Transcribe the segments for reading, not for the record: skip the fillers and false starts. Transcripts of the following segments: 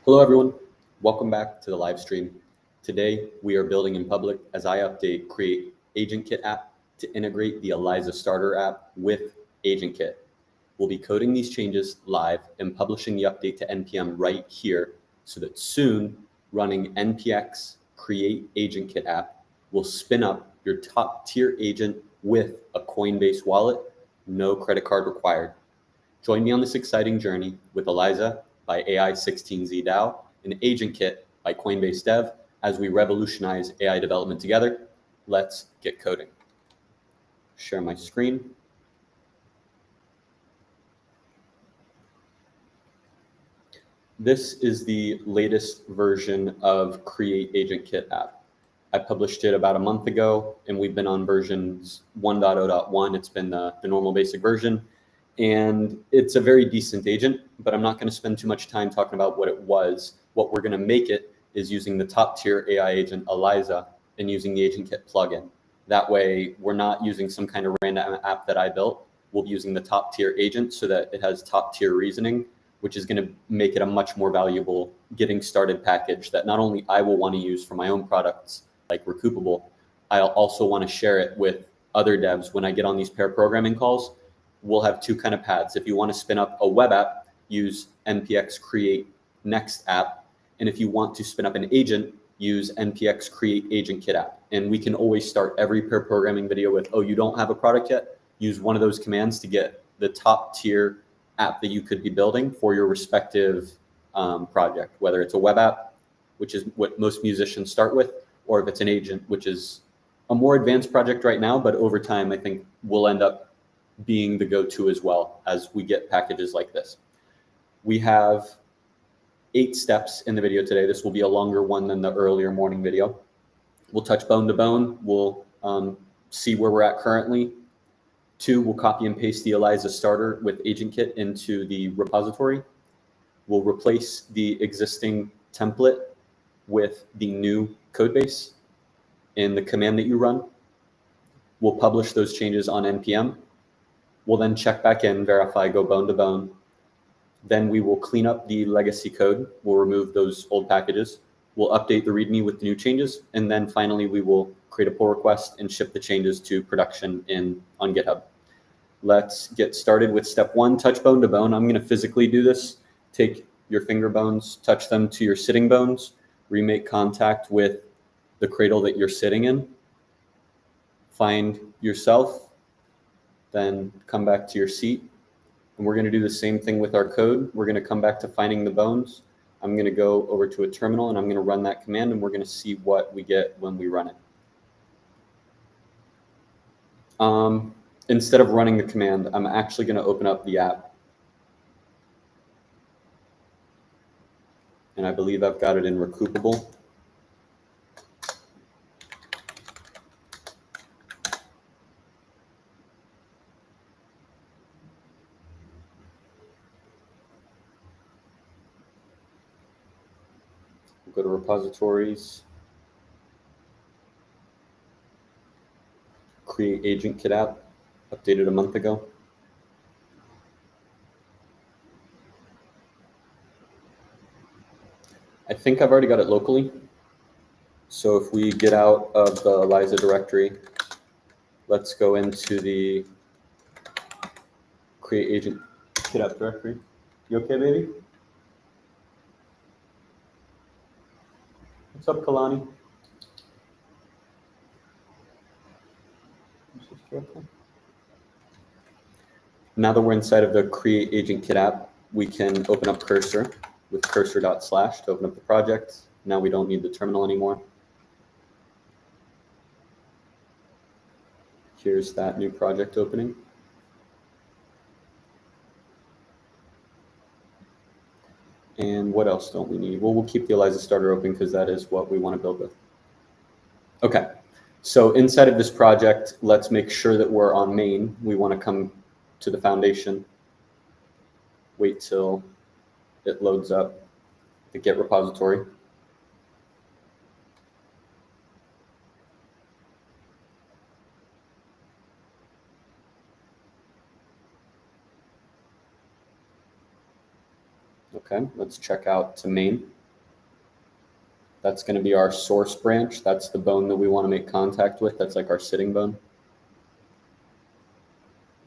Hello everyone, welcome back to the live stream. Today we are building in public as I update Create AgentKit app to integrate the Eliza starter app with AgentKit. We'll be coding these changes live and publishing the update to NPM right here so that soon running npx Create AgentKit app will spin up your top tier agent with a Coinbase wallet, no credit card required. Join me on this exciting journey with Eliza by AI16Z DAO and AgentKit by Coinbase Dev as we revolutionize AI development together. Let's get coding. Share my screen. This is the latest version of Create AgentKit app. I published it about a month ago, and we've been on versions 1.0.1. It's been the normal basic version. And it's a very decent agent, but I'm not going to spend too much time talking about what it was. What we're going to make it is using the top tier AI agent Eliza and using the AgentKit plugin. That way, we're not using some kind of random app that I built. We'll be using the top tier agent so that it has top tier reasoning, which is going to make it a much more valuable getting started package that not only I will want to use for my own products like Recoupable, I'll also want to share it with other devs when I get on these pair programming calls. We'll have two kind of paths. If you want to spin up a web app, use npx Create Next app. And if you want to spin up an agent, use npx Create AgentKit app. And we can always start every pair programming video with, oh, you don't have a product yet? Use one of those commands to get the top tier app that you could be building for your respective project, whether it's a web app, which is what most musicians start with, or if it's an agent, which is a more advanced project right now, but over time, I think we'll end up being the go-to as well as we get packages like this. We have 8 steps in the video today. This will be a longer one than the earlier morning video. We'll touch bone to bone. We'll see where we're at currently. 2, we'll copy and paste the Eliza starter with AgentKit into the repository. We'll replace the existing template with the new code base in the command that you run. We'll publish those changes on NPM. We'll then check back in, verify, go bone to bone. Then we will clean up the legacy code. We'll remove those old packages. We'll update the README with the new changes. And then finally, we will create a pull request and ship the changes to production on GitHub. Let's get started with step 1, touch bone to bone. I'm going to physically do this. Take your finger bones, touch them to your sitting bones, remake contact with the cradle that you're sitting in. Find yourself. Then come back to your seat. And we're going to do the same thing with our code. We're going to come back to finding the bones. I'm going to go over to a terminal and I'm going to run that command and we're going to see what we get when we run it. Instead of running the command, I'm actually going to open up the app. And I believe I've got it in Recoupable. Go to repositories, create AgentKit app, updated a month ago. I think I've already got it locally. So if we get out of the Eliza directory, let's go into the create AgentKit app directory. You okay, baby? What's up, Kalani? Now that we're inside of the Create AgentKit app, we can open up Cursor with cursor./ to open up the project. Now we don't need the terminal anymore. Here's that new project opening. And what else don't we need? Well, we'll keep the Eliza starter open because that is what we want to build with. Okay, so inside of this project, let's make sure that we're on main. We want to come to the foundation, wait till it loads up the Git repository. Okay, let's check out to main. That's going to be our source branch. That's the bone that we want to make contact with. That's like our sitting bone.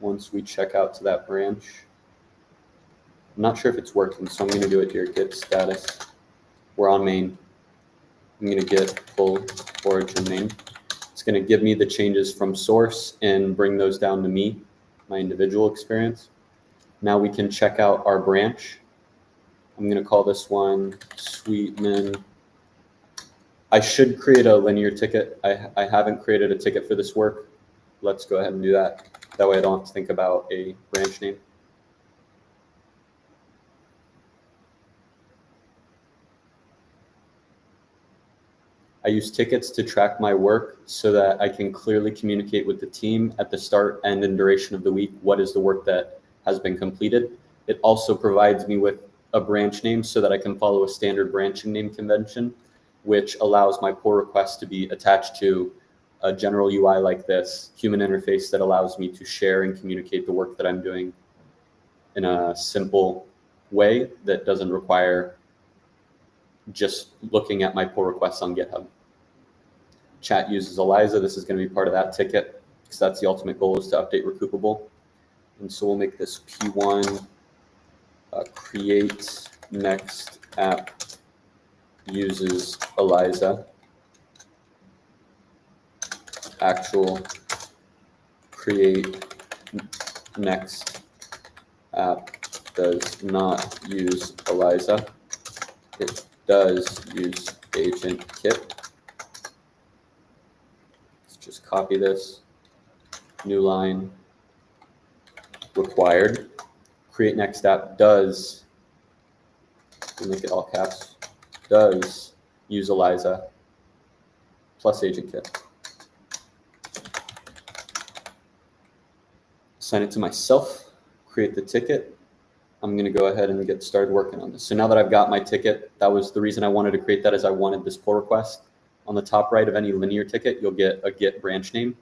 Once we check out to that branch, I'm not sure if it's working, so I'm going to do it here. Git status. We're on main. I'm going to get pull origin main. It's going to give me the changes from source and bring those down to me, my individual experience. Now we can check out our branch. I'm going to call this one Sweetman. I should create a linear ticket. I haven't created a ticket for this work. Let's go ahead and do that. That way I don't have to think about a branch name. I use tickets to track my work so that I can clearly communicate with the team at the start, end, and duration of the week what is the work that has been completed. It also provides me with a branch name so that I can follow a standard branching name convention, which allows my pull request to be attached to a general UI like this, human interface that allows me to share and communicate the work that I'm doing in a simple way that doesn't require just looking at my pull requests on GitHub. Chat uses Eliza. This is going to be part of that ticket because that's the ultimate goal, is to update recoupable. And so we'll make this P1 create next app uses Eliza. Actual create next app does not use Eliza. It does use AgentKit. Let's just copy this. New line. Required. Create next app does, we'll make it all caps, does use Eliza plus AgentKit. Assign it to myself, create the ticket. I'm going to go ahead and get started working on this. So now that I've got my ticket, that was the reason I wanted to create that, is I wanted this pull request. On the top right of any linear ticket, you'll get a Git branch name.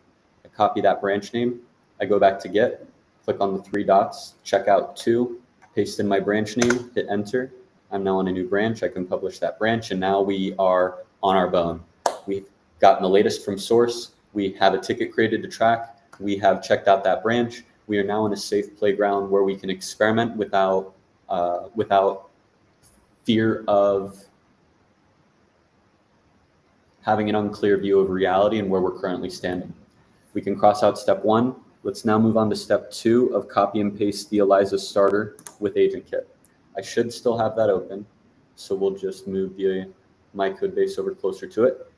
I copy that branch name. I go back to Git, click on the 3 dots, check out 2, paste in my branch name, hit enter. I'm now on a new branch. I can publish that branch, and now we are on our bone. We've gotten the latest from source. We have a ticket created to track. We have checked out that branch. We are now in a safe playground where we can experiment without fear of having an unclear view of reality and where we're currently standing. We can cross out step 1. Let's now move on to step 2 of copy and paste the Eliza starter with AgentKit. I should still have that open, so we'll just move my code base over closer to it.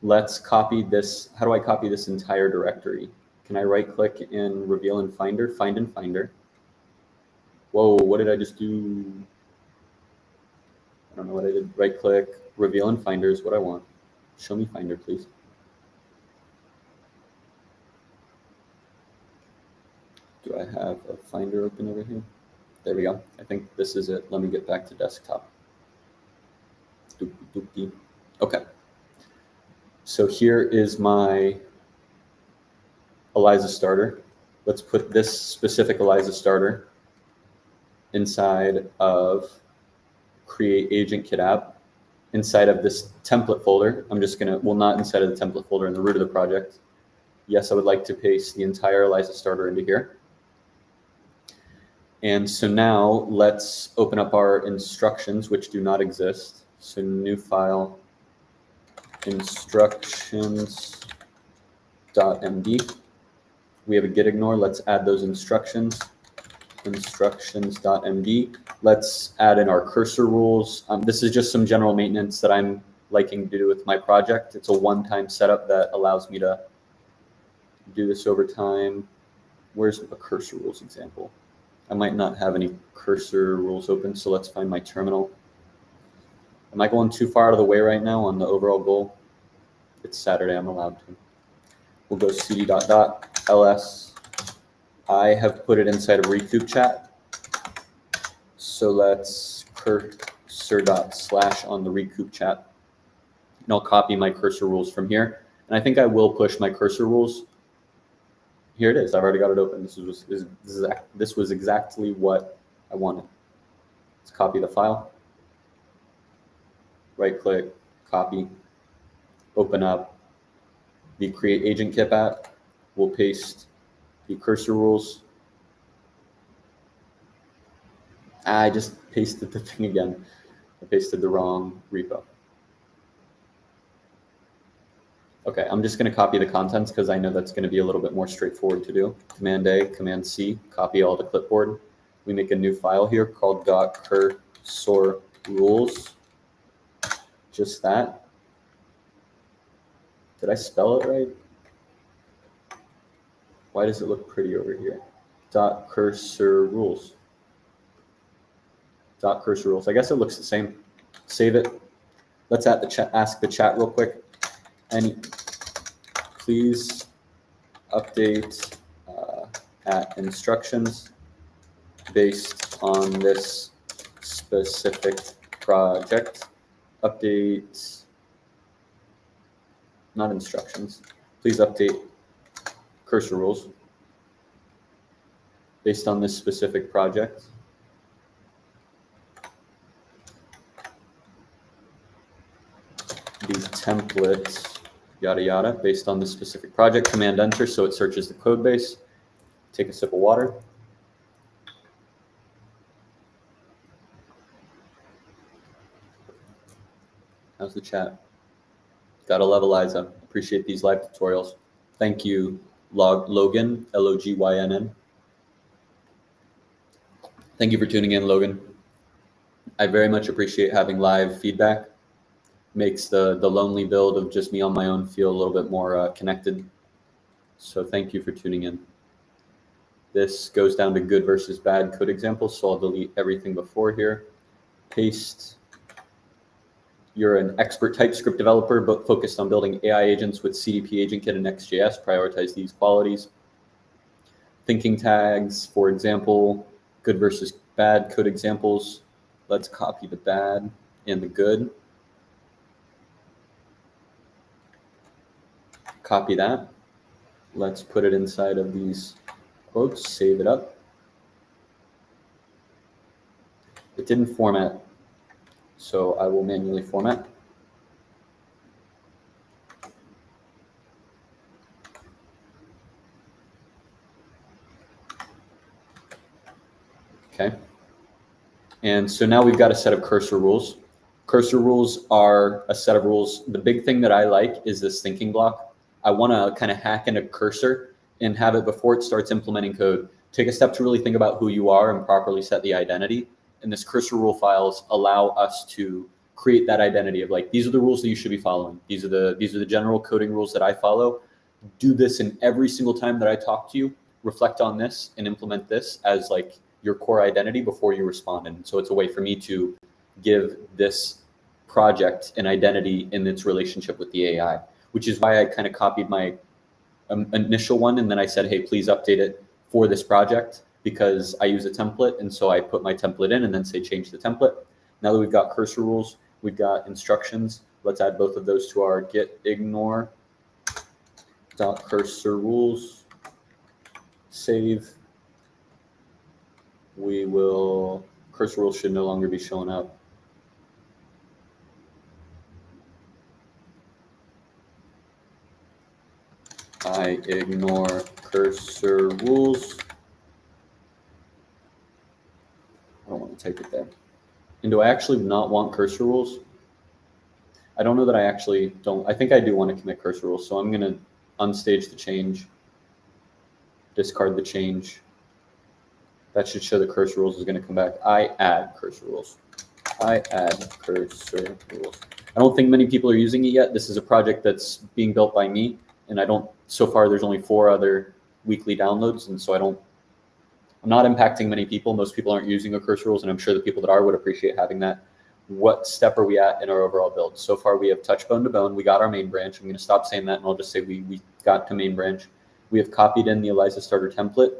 Let's copy this. How do I copy this entire directory? Can I right click in reveal in Finder, find in Finder? Whoa, what did I just do? I don't know what I did. Right click, reveal in Finder is what I want. Show me Finder, please. Do I have a Finder open over here? There we go. I think this is it. Let me get back to desktop. Okay. So here is my Eliza starter. Let's put this specific Eliza starter inside of create AgentKit app, inside of this template folder. I'm just gonna, well, not inside of the template folder, in the root of the project. Yes, I would like to paste the entire Eliza starter into here. And so now let's open up our instructions, which do not exist. So new file, instructions.md. We have a git ignore. Let's add those instructions, instructions.md. Let's add in our cursor rules. This is just some general maintenance that I'm liking to do with my project. It's a one-time setup that allows me to do this over time. Where's a cursor rules example? I might not have any cursor rules open, so let's find my terminal. Am I going too far out of the way right now on the overall goal? It's Saturday, I'm allowed to. We'll go cd.ls. I have put it inside of recoup chat. So let's cursor.slash on the recoup chat. And I'll copy my cursor rules from here. And I think I will push my cursor rules. Here it is. I've already got it open. This was exactly what I wanted. Let's copy the file. right click, copy, open up the Create AgentKit app. We'll paste the cursor rules. I just pasted the thing again. I pasted the wrong repo. Okay, I'm just going to copy the contents because I know that's going to be a little bit more straightforward to do. Command A, Command C, copy all to clipboard. We make a new file here called .cursor rules. Just that. Did I spell it right? Why does it look pretty over here? .cursor rules. .cursor rules. I guess it looks the same. Save it. Let's ask the chat real quick. Please update at instructions based on this specific project. Update, not instructions. Please update cursor rules based on this specific project. These templates, yada yada, based on this specific project. Command enter so it searches the code base. Take a sip of water. How's the chat? Gotta love Eliza. Appreciate these live tutorials. Thank you, Logan, L-O-G-Y-N-N. Thank you for tuning in, Logan. I very much appreciate having live feedback. Makes the lonely build of just me on my own feel a little bit more connected. So thank you for tuning in. This goes down to good versus bad code examples, so I'll delete everything before here. Paste. You're an expert TypeScript developer, but focused on building AI agents with CDP, AgentKit, and Next.js. Prioritize these qualities. Thinking tags, for example, good versus bad code examples. Let's copy the bad and the good. Copy that. Let's put it inside of these quotes, save it up. It didn't format, so I will manually format. Okay. And so now we've got a set of cursor rules. Cursor rules are a set of rules. The big thing that I like is this thinking block. I want to kind of hack in a cursor and have it before it starts implementing code. Take a step to really think about who you are and properly set the identity. And this cursor rule files allow us to create that identity of like, these are the rules that you should be following. These are the general coding rules that I follow. Do this in every single time that I talk to you. Reflect on this and implement this as like your core identity before you respond. And so it's a way for me to give this project an identity in its relationship with the AI, which is why I kind of copied my initial one. And then I said, hey, please update it for this project because I use a template. And so I put my template in and then say, change the template. Now that we've got cursor rules, we've got instructions. Let's add both of those to our git ignore .cursor rules. Save. Cursor rules should no longer be showing up. I ignore cursor rules. I don't want to type it there. And do I actually not want cursor rules? I don't know that I actually don't. I think I do want to commit cursor rules. So I'm going to unstage the change, discard the change. That should show the cursor rules is going to come back. I add cursor rules. I add cursor rules. I don't think many people are using it yet. This is a project that's being built by me. And so far there's only 4 other weekly downloads. And so I'm not impacting many people. Most people aren't using the cursor rules. And I'm sure the people that are would appreciate having that. What step are we at in our overall build? So far we have touch bone to bone. We got our main branch. I'm going to stop saying that and I'll just say we got to main branch. We have copied in the Eliza starter template.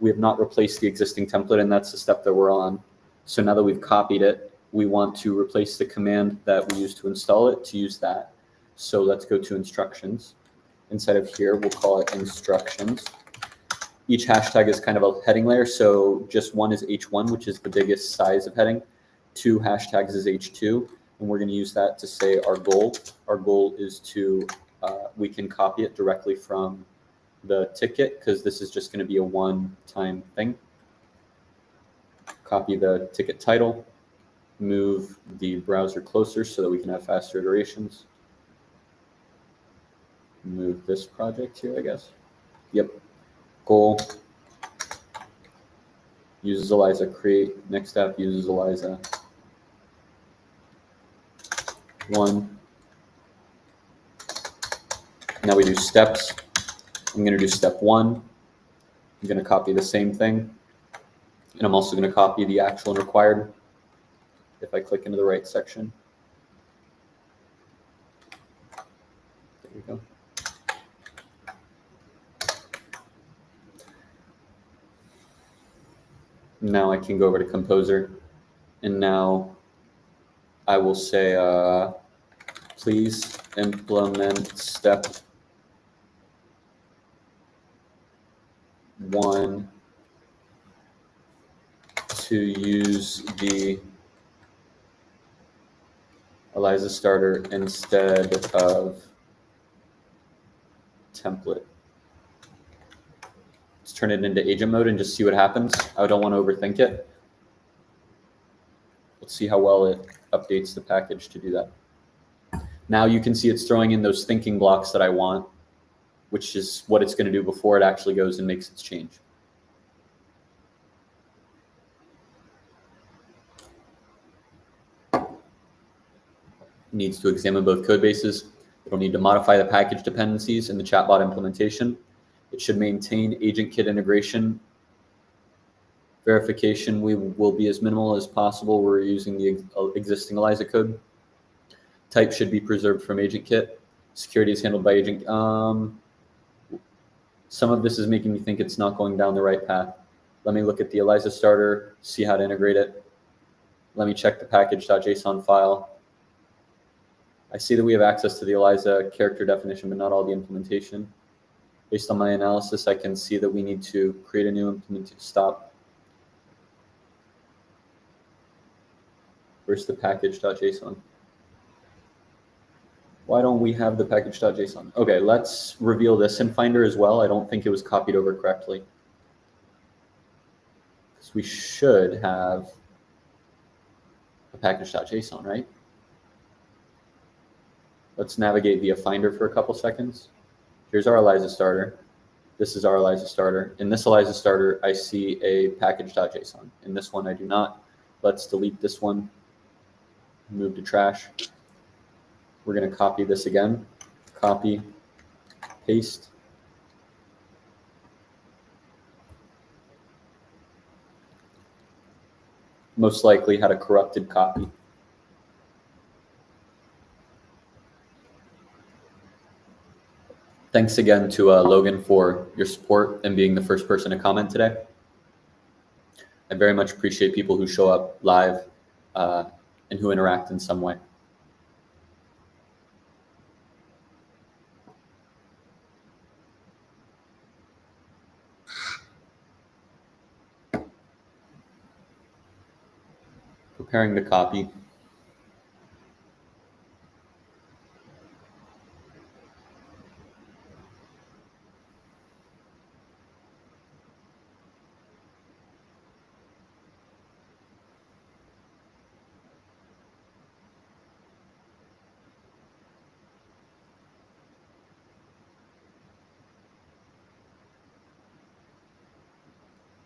We have not replaced the existing template, and that's the step that we're on. So now that we've copied it, we want to replace the command that we used to install it to use that. So let's go to instructions. Inside of here, we'll call it instructions. Each hashtag is kind of a heading layer. So just one is H1, which is the biggest size of heading. 2 hashtags is H2. And we're going to use that to say our goal. Our goal is to, we can copy it directly from the ticket because this is just going to be a one-time thing. Copy the ticket title, move the browser closer so that we can have faster iterations. Move this project here, I guess. Yep. Goal uses Eliza. Create. Next step uses Eliza. 1. Now we do steps. I'm going to do step 1. I'm going to copy the same thing. And I'm also going to copy the actual and required if I click into the right section. There we go. Now I can go over to Composer, and now I will say, please implement step 1 to use the Eliza starter instead of template. Let's turn it into agent mode and just see what happens. I don't want to overthink it. Let's see how well it updates the package to do that. Now you can see it's throwing in those thinking blocks that I want, which is what it's going to do before it actually goes and makes its change. Needs to examine both code bases. It'll need to modify the package dependencies in the chatbot implementation. It should maintain AgentKit integration. Verification will be as minimal as possible. We're using the existing Eliza code. Type should be preserved from AgentKit. Security is handled by agent. Some of this is making me think it's not going down the right path. Let me look at the Eliza starter, see how to integrate it. Let me check the package.json file. I see that we have access to the Eliza character definition, but not all the implementation. Based on my analysis, I can see that we need to create a new implementation. Stop. Where's the package.json? Why don't we have the package.json? Okay, let's reveal this in Finder as well. I don't think it was copied over correctly. So we should have a package.json, right? Let's navigate via Finder for a couple seconds. Here's our Eliza starter. This is our Eliza starter. In this Eliza starter, I see a package.json. In this one, I do not. Let's delete this one. Move to trash. We're going to copy this again. Copy, paste. Most likely had a corrupted copy. Thanks again to Logan for your support and being the first person to comment today. I very much appreciate people who show up live and who interact in some way. Preparing the copy.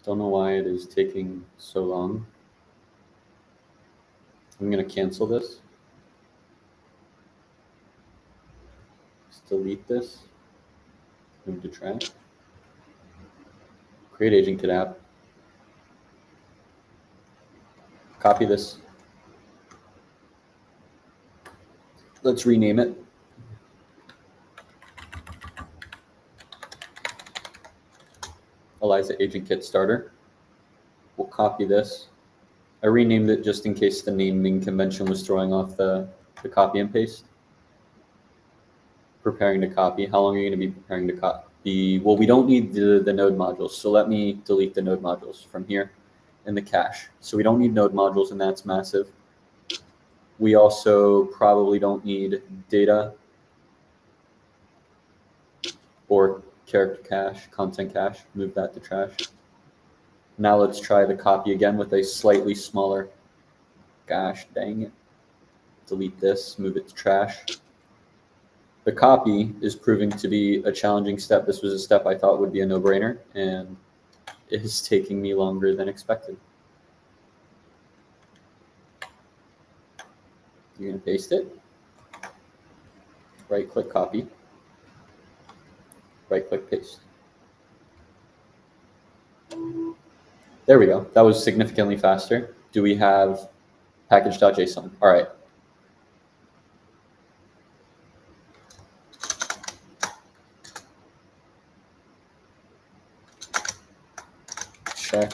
Don't know why it is taking so long. I'm going to cancel this. Just delete this. Move to track. Create AgentKit app. Copy this. Let's rename it. Eliza AgentKit starter. We'll copy this. I renamed it just in case the naming convention was throwing off the copy and paste. Preparing to copy. How long are you going to be preparing to copy? Well, we don't need the node modules, so let me delete the node modules from here in the cache. So we don't need node modules, and that's massive. We also probably don't need data or character cache, content cache, move that to trash. Now let's try the copy again with a slightly smaller, gosh dang it. Delete this, move it to trash. The copy is proving to be a challenging step. This was a step I thought would be a no-brainer, and it is taking me longer than expected. You're gonna paste it, right-click copy, right-click paste. There we go. That was significantly faster. Do we have package.json? All right. Check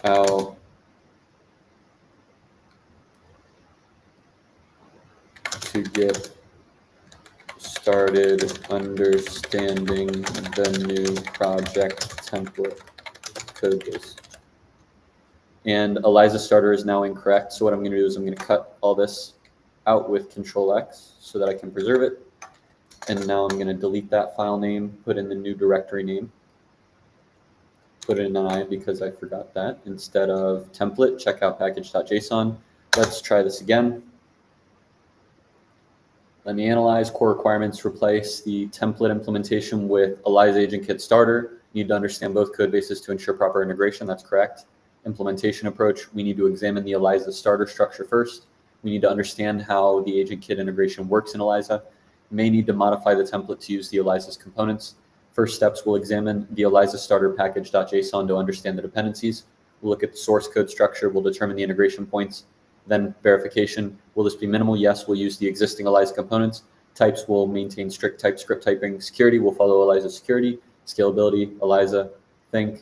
out to get started understanding the new project template code base. And Eliza starter is now incorrect. So what I'm going to do is I'm going to cut all this out with Control X so that I can preserve it. And now I'm going to delete that file name, put in the new directory name, put it in an I because I forgot that. Instead of template, check out package.json. Let's try this again. Let me analyze core requirements, replace the template implementation with Eliza AgentKit starter. You need to understand both code bases to ensure proper integration. That's correct. Implementation approach, we need to examine the Eliza starter structure first. We need to understand how the AgentKit integration works in Eliza. We may need to modify the template to use the Eliza's components. First steps, we'll examine the Eliza starter package.json to understand the dependencies. We'll look at the source code structure. We'll determine the integration points. Then verification. Will this be minimal? Yes, we'll use the existing Eliza components. Types will maintain strict TypeScript typing. Security will follow Eliza security. Scalability, Eliza, think.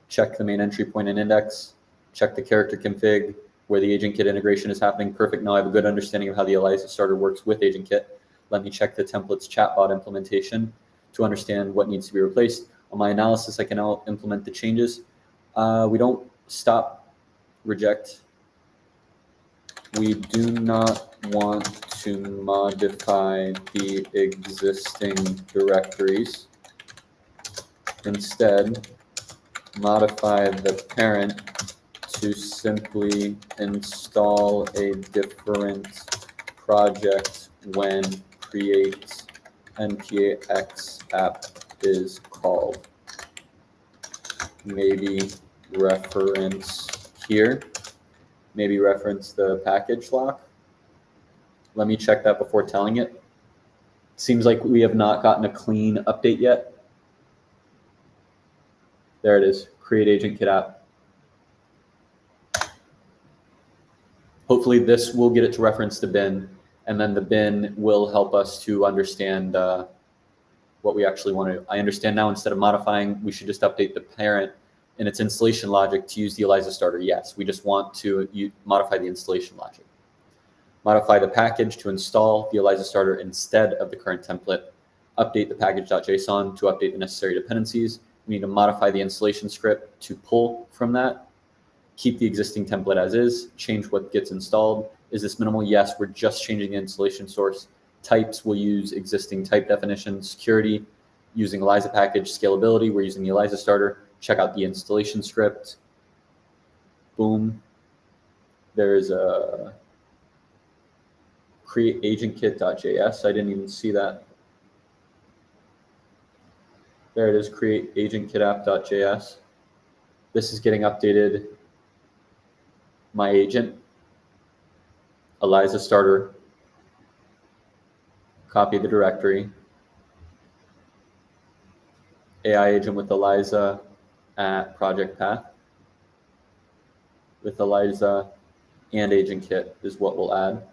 Check the main entry point and index. Check the character config where the AgentKit integration is happening. Perfect. Now I have a good understanding of how the Eliza starter works with AgentKit. Let me check the template's chatbot implementation to understand what needs to be replaced. On my analysis, I can now implement the changes. We don't stop, reject. We do not want to modify the existing directories. Instead, modify the parent to simply install a different project when create npx app is called. Maybe reference here. Maybe reference the package lock. Let me check that before telling it. Seems like we have not gotten a clean update yet. There it is, create AgentKit app. Hopefully this will get it to reference the bin, and then the bin will help us to understand what we actually want to. I understand now, instead of modifying, we should just update the parent in its installation logic to use the Eliza starter. Yes, we just want to modify the installation logic. Modify the package to install the Eliza starter instead of the current template. Update the package.json to update the necessary dependencies. We need to modify the installation script to pull from that. Keep the existing template as is. Change what gets installed. Is this minimal? Yes, we're just changing the installation source. Types, we'll use existing type definitions. Security, using Eliza package. Scalability, we're using the Eliza starter. Check out the installation script. Boom. There's a create agentkit.js. I didn't even see that. There it is, create agentkitapp.js. This is getting updated. My agent, Eliza starter, copy the directory. AI agent with Eliza at project path. With Eliza and AgentKit is what we'll add.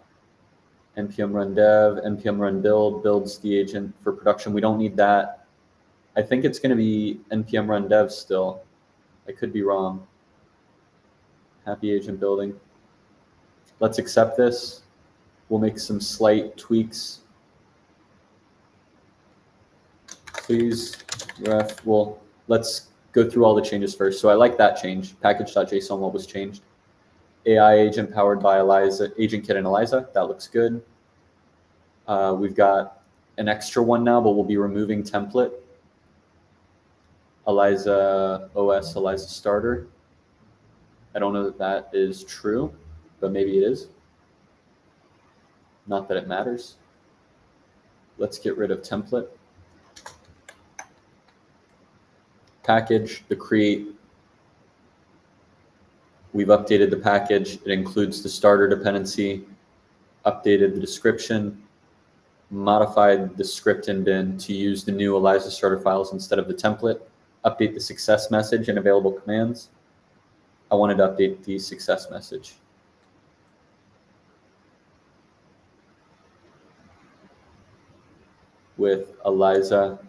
npm run dev, npm run build, builds the agent for production. We don't need that. I think it's going to be npm run dev still. I could be wrong. Happy agent building. Let's accept this. We'll make some slight tweaks. Please ref. Well, let's go through all the changes first. So I like that change. Package.json, what was changed? AI agent powered by Eliza, AgentKit and Eliza. That looks good. We've got an extra one now, but we'll be removing template. Eliza OS, Eliza starter. I don't know that that is true, but maybe it is. Not that it matters. Let's get rid of template. Package, the create. We've updated the package. It includes the starter dependency, updated the description, modified the script in bin to use the new Eliza starter files instead of the template, update the success message and available commands. I wanted to update the success message. With Eliza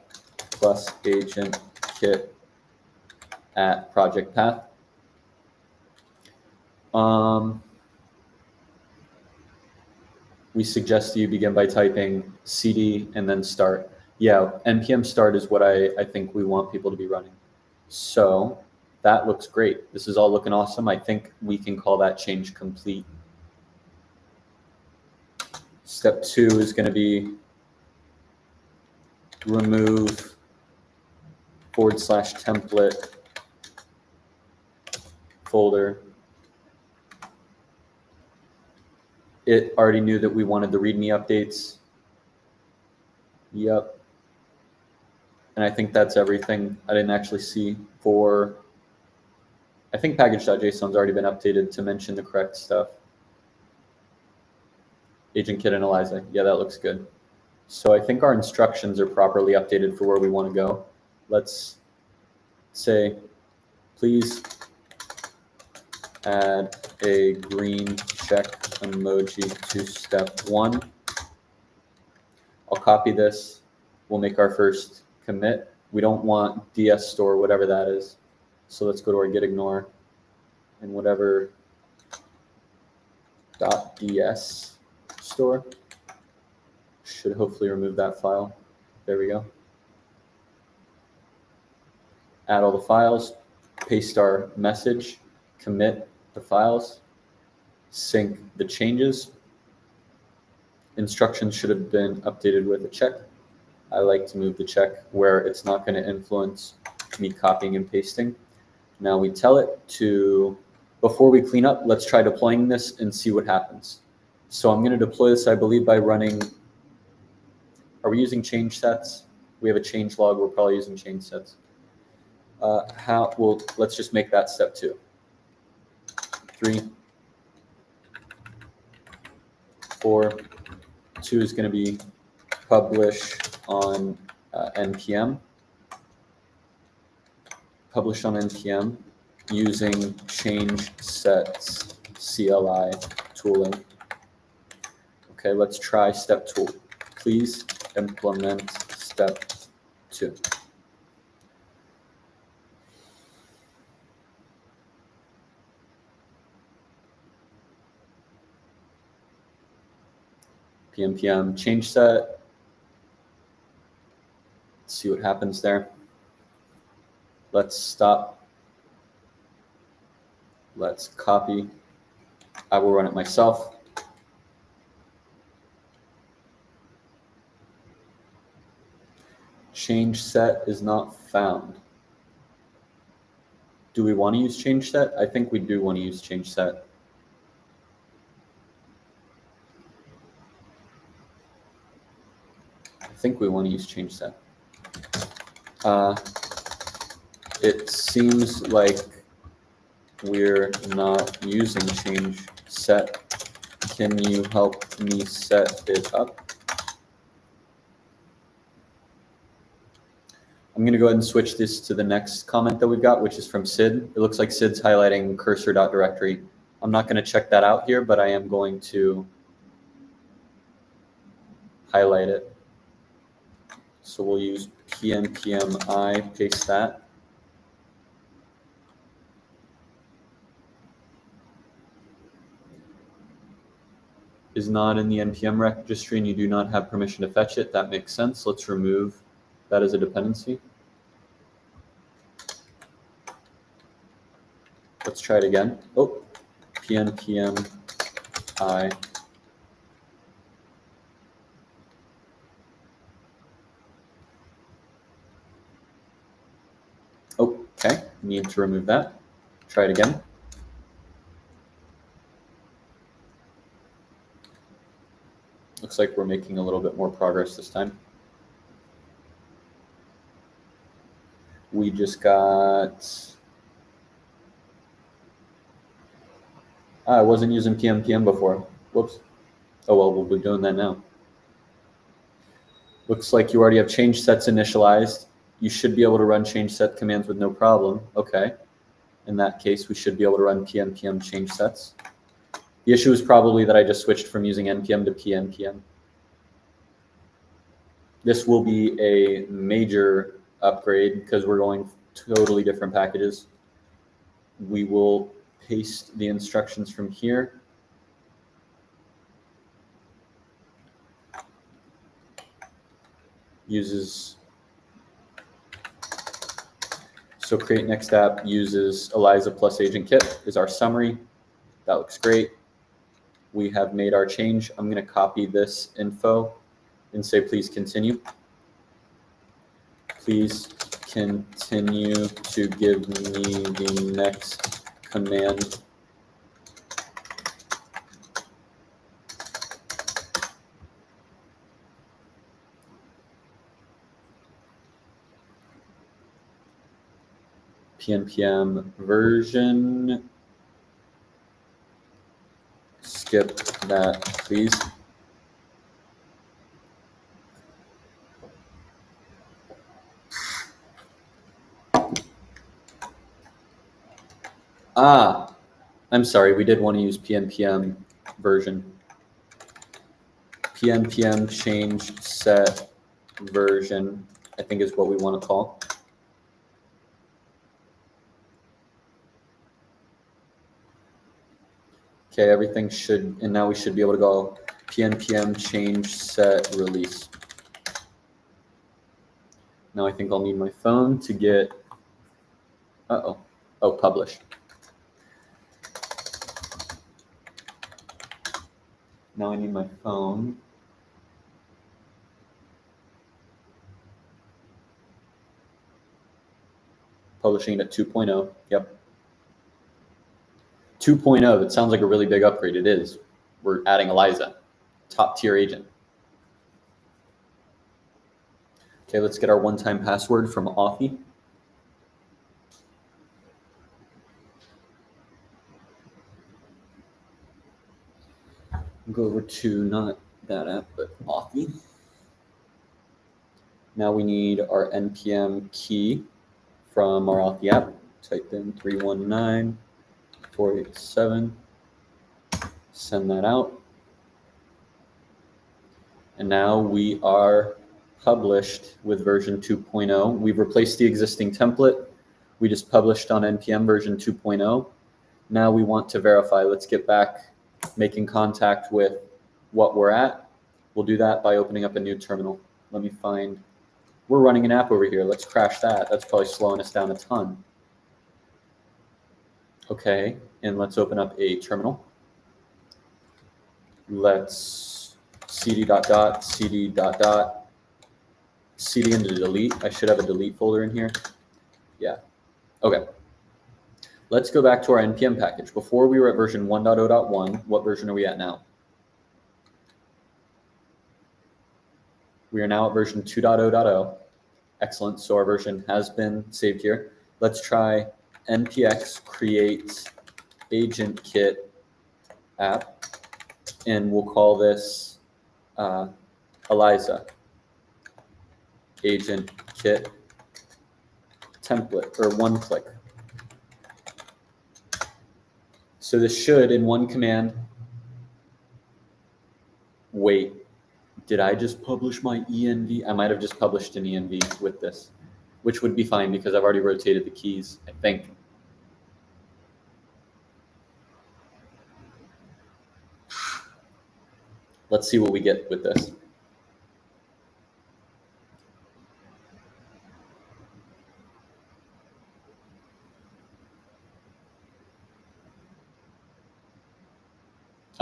plus AgentKit at project path. We suggest you begin by typing cd and then start. Yeah, npm start is what I think we want people to be running. So that looks great. This is all looking awesome. I think we can call that change complete. Step 2 is going to be remove /template folder. It already knew that we wanted the README updates. Yep. And I think that's everything. I didn't actually see for, I think package.json's already been updated to mention the correct stuff. AgentKit and Eliza. Yeah, that looks good. So I think our instructions are properly updated for where we want to go. Let's say, please add a green check emoji to step 1. I'll copy this. We'll make our first commit. We don't want ds store, whatever that is. So let's go to our git ignore and whatever .ds store should hopefully remove that file. There we go. Add all the files, paste our message, commit the files, sync the changes. Instructions should have been updated with a check. I like to move the check where it's not going to influence me copying and pasting. Now we tell it to, before we clean up, let's try deploying this and see what happens. So I'm going to deploy this, I believe, by running, are we using change sets? We have a change log, we're probably using change sets. Well, let's just make that step 2. 3, 4, 2 is going to be publish on npm. Publish on npm using change sets CLI tooling. Okay, let's try step 2. Please implement step 2. pm change set. Let's see what happens there. Let's stop. Let's copy. I will run it myself. Change set is not found. Do we want to use change set? I think we do want to use change set. I think we want to use change set. It seems like we're not using change set. Can you help me set it up? I'm going to go ahead and switch this to the next comment that we've got, which is from Sid. It looks like Sid's highlighting cursor.directory. I'm not going to check that out here, but I am going to highlight it. So we'll use pnpmi, paste that. Is not in the npm registry and you do not have permission to fetch it. That makes sense. Let's remove that as a dependency. Let's try it again. Oh, pnpm I. Okay, need to remove that. Try it again. Looks like we're making a little bit more progress this time. We just got, I wasn't using pnpm before. Whoops. Oh, well, we'll be doing that now. Looks like you already have change sets initialized. You should be able to run change set commands with no problem. Okay. In that case, we should be able to run pnpm change sets. The issue is probably that I just switched from using npm to pnpm. This will be a major upgrade because we're going totally different packages. We will paste the instructions from here. So create next app uses Eliza plus AgentKit is our summary. That looks great. We have made our change. I'm going to copy this info and say, please continue. Please continue to give me the next command. pnpm version. Skip that, please. I'm sorry, we did want to use pnpm version. pnpm change set version, I think is what we want to call. Okay, everything should, and now we should be able to go pnpm change set release. Now I think I'll need my phone to get, oh, publish. Now I need my phone. Publishing it at 2.0, yep. 2.0, that sounds like a really big upgrade. It is. We're adding Eliza, top tier agent. Okay, let's get our one-time password from Authy. Go over to not that app, but Authy. Now we need our npm key from our Authy app. Type in 319.487. Send that out. And now we are published with version 2.0. We've replaced the existing template. We just published on npm version 2.0. Now we want to verify. Let's get back making contact with what we're at. We'll do that by opening up a new terminal. Let me find, we're running an app over here. Let's crash that. That's probably slowing us down a ton. Okay, and let's open up a terminal. Let's cd cd into delete. I should have a delete folder in here. Yeah, okay. Let's go back to our npm package. Before we were at version 1.0.1, what version are we at now? We are now at version 2.0.0. Excellent, so our version has been saved here. Let's try npx create AgentKit app, and we'll call this Eliza AgentKit template, or one click. So this should, in one command, wait, did I just publish my env? I might have just published an env with this, which would be fine because I've already rotated the keys, I think. Let's see what we get with this.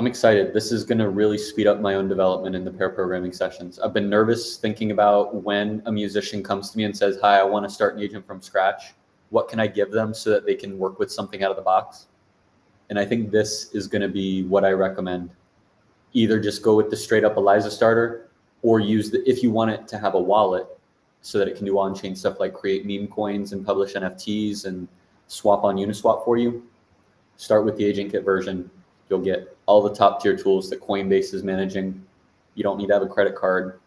I'm excited. This is going to really speed up my own development in the pair programming sessions. I've been nervous thinking about when a musician comes to me and says, hi, I want to start an agent from scratch. What can I give them so that they can work with something out of the box? And I think this is going to be what I recommend. Either just go with the straight up Eliza starter, or use the, if you want it to have a wallet so that it can do on-chain stuff like create meme coins and publish NFTs and swap on Uniswap for you, start with the AgentKit version. You'll get all the top tier tools that Coinbase is managing. You don't need to have a credit card.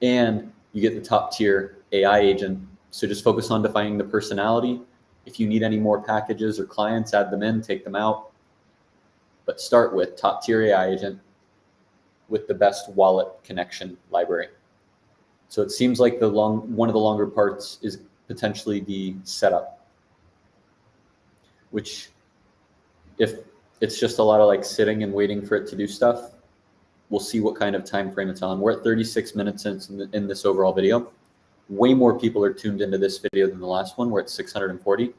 And you get the top tier AI agent. So just focus on defining the personality. If you need any more packages or clients, add them in, take them out. But start with top tier AI agent with the best wallet connection library. So it seems like one of the longer parts is potentially the setup, which if it's just a lot of like sitting and waiting for it to do stuff, we'll see what kind of time frame it's on. We're at 36 minutes in this overall video. Way more people are tuned into this video than the last one. We're at 640.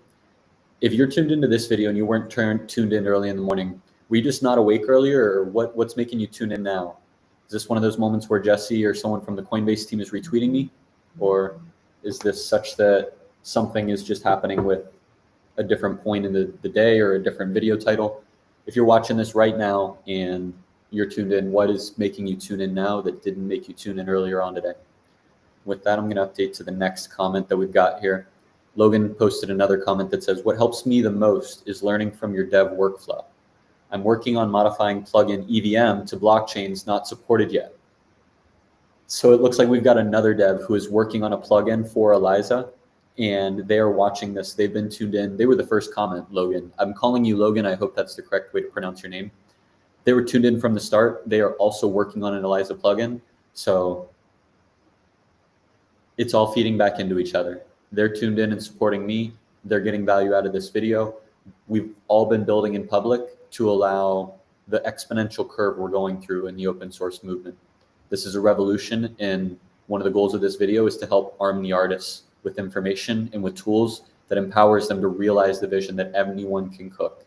If you're tuned into this video and you weren't tuned in early in the morning, were you just not awake earlier, or what's making you tune in now? Is this one of those moments where Jesse or someone from the Coinbase team is retweeting me? Or is this such that something is just happening with a different point in the day or a different video title? If you're watching this right now and you're tuned in, what is making you tune in now that didn't make you tune in earlier on today? With that, I'm going to update to the next comment that we've got here. Logan posted another comment that says, what helps me the most is learning from your dev workflow. I'm working on modifying plugin EVM to blockchains not supported yet. So it looks like we've got another dev who is working on a plugin for Eliza, and they are watching this. They've been tuned in. They were the first comment, Logan. I'm calling you Logan. I hope that's the correct way to pronounce your name. They were tuned in from the start. They are also working on an Eliza plugin. So it's all feeding back into each other. They're tuned in and supporting me. They're getting value out of this video. We've all been building in public to allow the exponential curve we're going through in the open source movement. This is a revolution, and one of the goals of this video is to help arm the artists with information and with tools that empowers them to realize the vision that anyone can cook.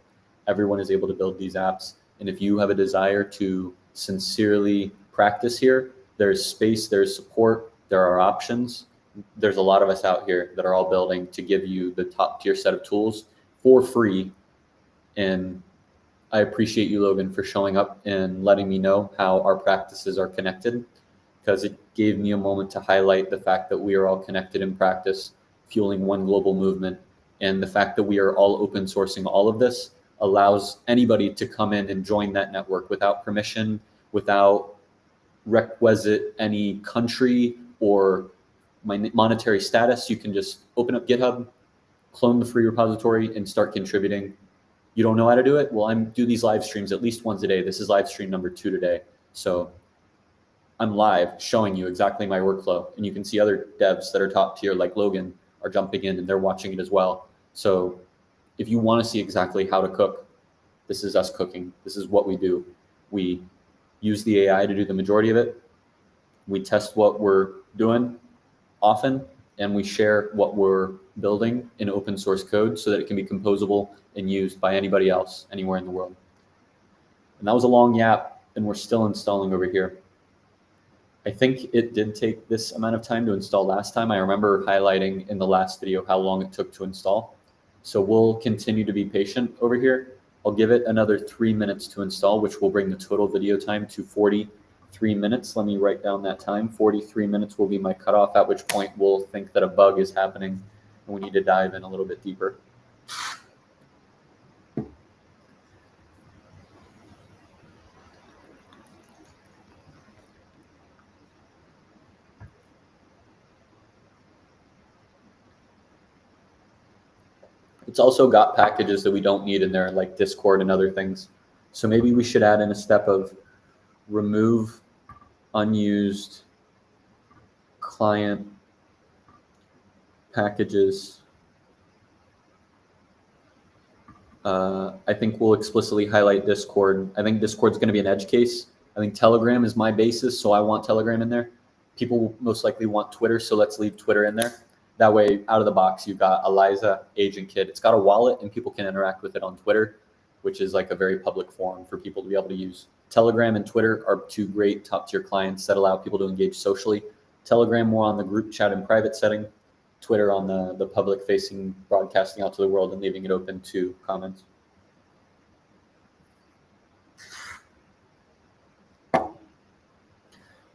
Everyone is able to build these apps. And if you have a desire to sincerely practice here, there's space, there's support, there are options. There's a lot of us out here that are all building to give you the top tier set of tools for free. And I appreciate you, Logan, for showing up and letting me know how our practices are connected, because it gave me a moment to highlight the fact that we are all connected in practice, fueling one global movement. And the fact that we are all open sourcing all of this allows anybody to come in and join that network without permission, without requisite any country or monetary status. You can just open up GitHub, clone the free repository, and start contributing. You don't know how to do it? Well, I do these live streams at least once a day. This is live stream number 2 today. So I'm live showing you exactly my workflow. And you can see other devs that are top tier like Logan are jumping in and they're watching it as well. So if you want to see exactly how to cook, this is us cooking. This is what we do. We use the AI to do the majority of it. We test what we're doing often, and we share what we're building in open source code so that it can be composable and used by anybody else anywhere in the world. And that was a long yap, and we're still installing over here. I think it did take this amount of time to install last time. I remember highlighting in the last video how long it took to install. So we'll continue to be patient over here. I'll give it another 3 minutes to install, which will bring the total video time to 43 minutes. Let me write down that time. 43 minutes will be my cutoff, at which point we'll think that a bug is happening and we need to dive in a little bit deeper. It's also got packages that we don't need in there, like Discord and other things. So maybe we should add in a step of remove unused client packages. I think we'll explicitly highlight Discord. I think Discord's going to be an edge case. I think Telegram is my basis, so I want Telegram in there. People most likely want Twitter, so let's leave Twitter in there. That way, out of the box, you've got Eliza, AgentKit. It's got a wallet, and people can interact with it on Twitter which is like a very public forum for people to be able to use. Telegram and Twitter are two great top tier clients that allow people to engage socially. Telegram more on the group chat and private setting, Twitter on the public facing, broadcasting out to the world and leaving it open to comments.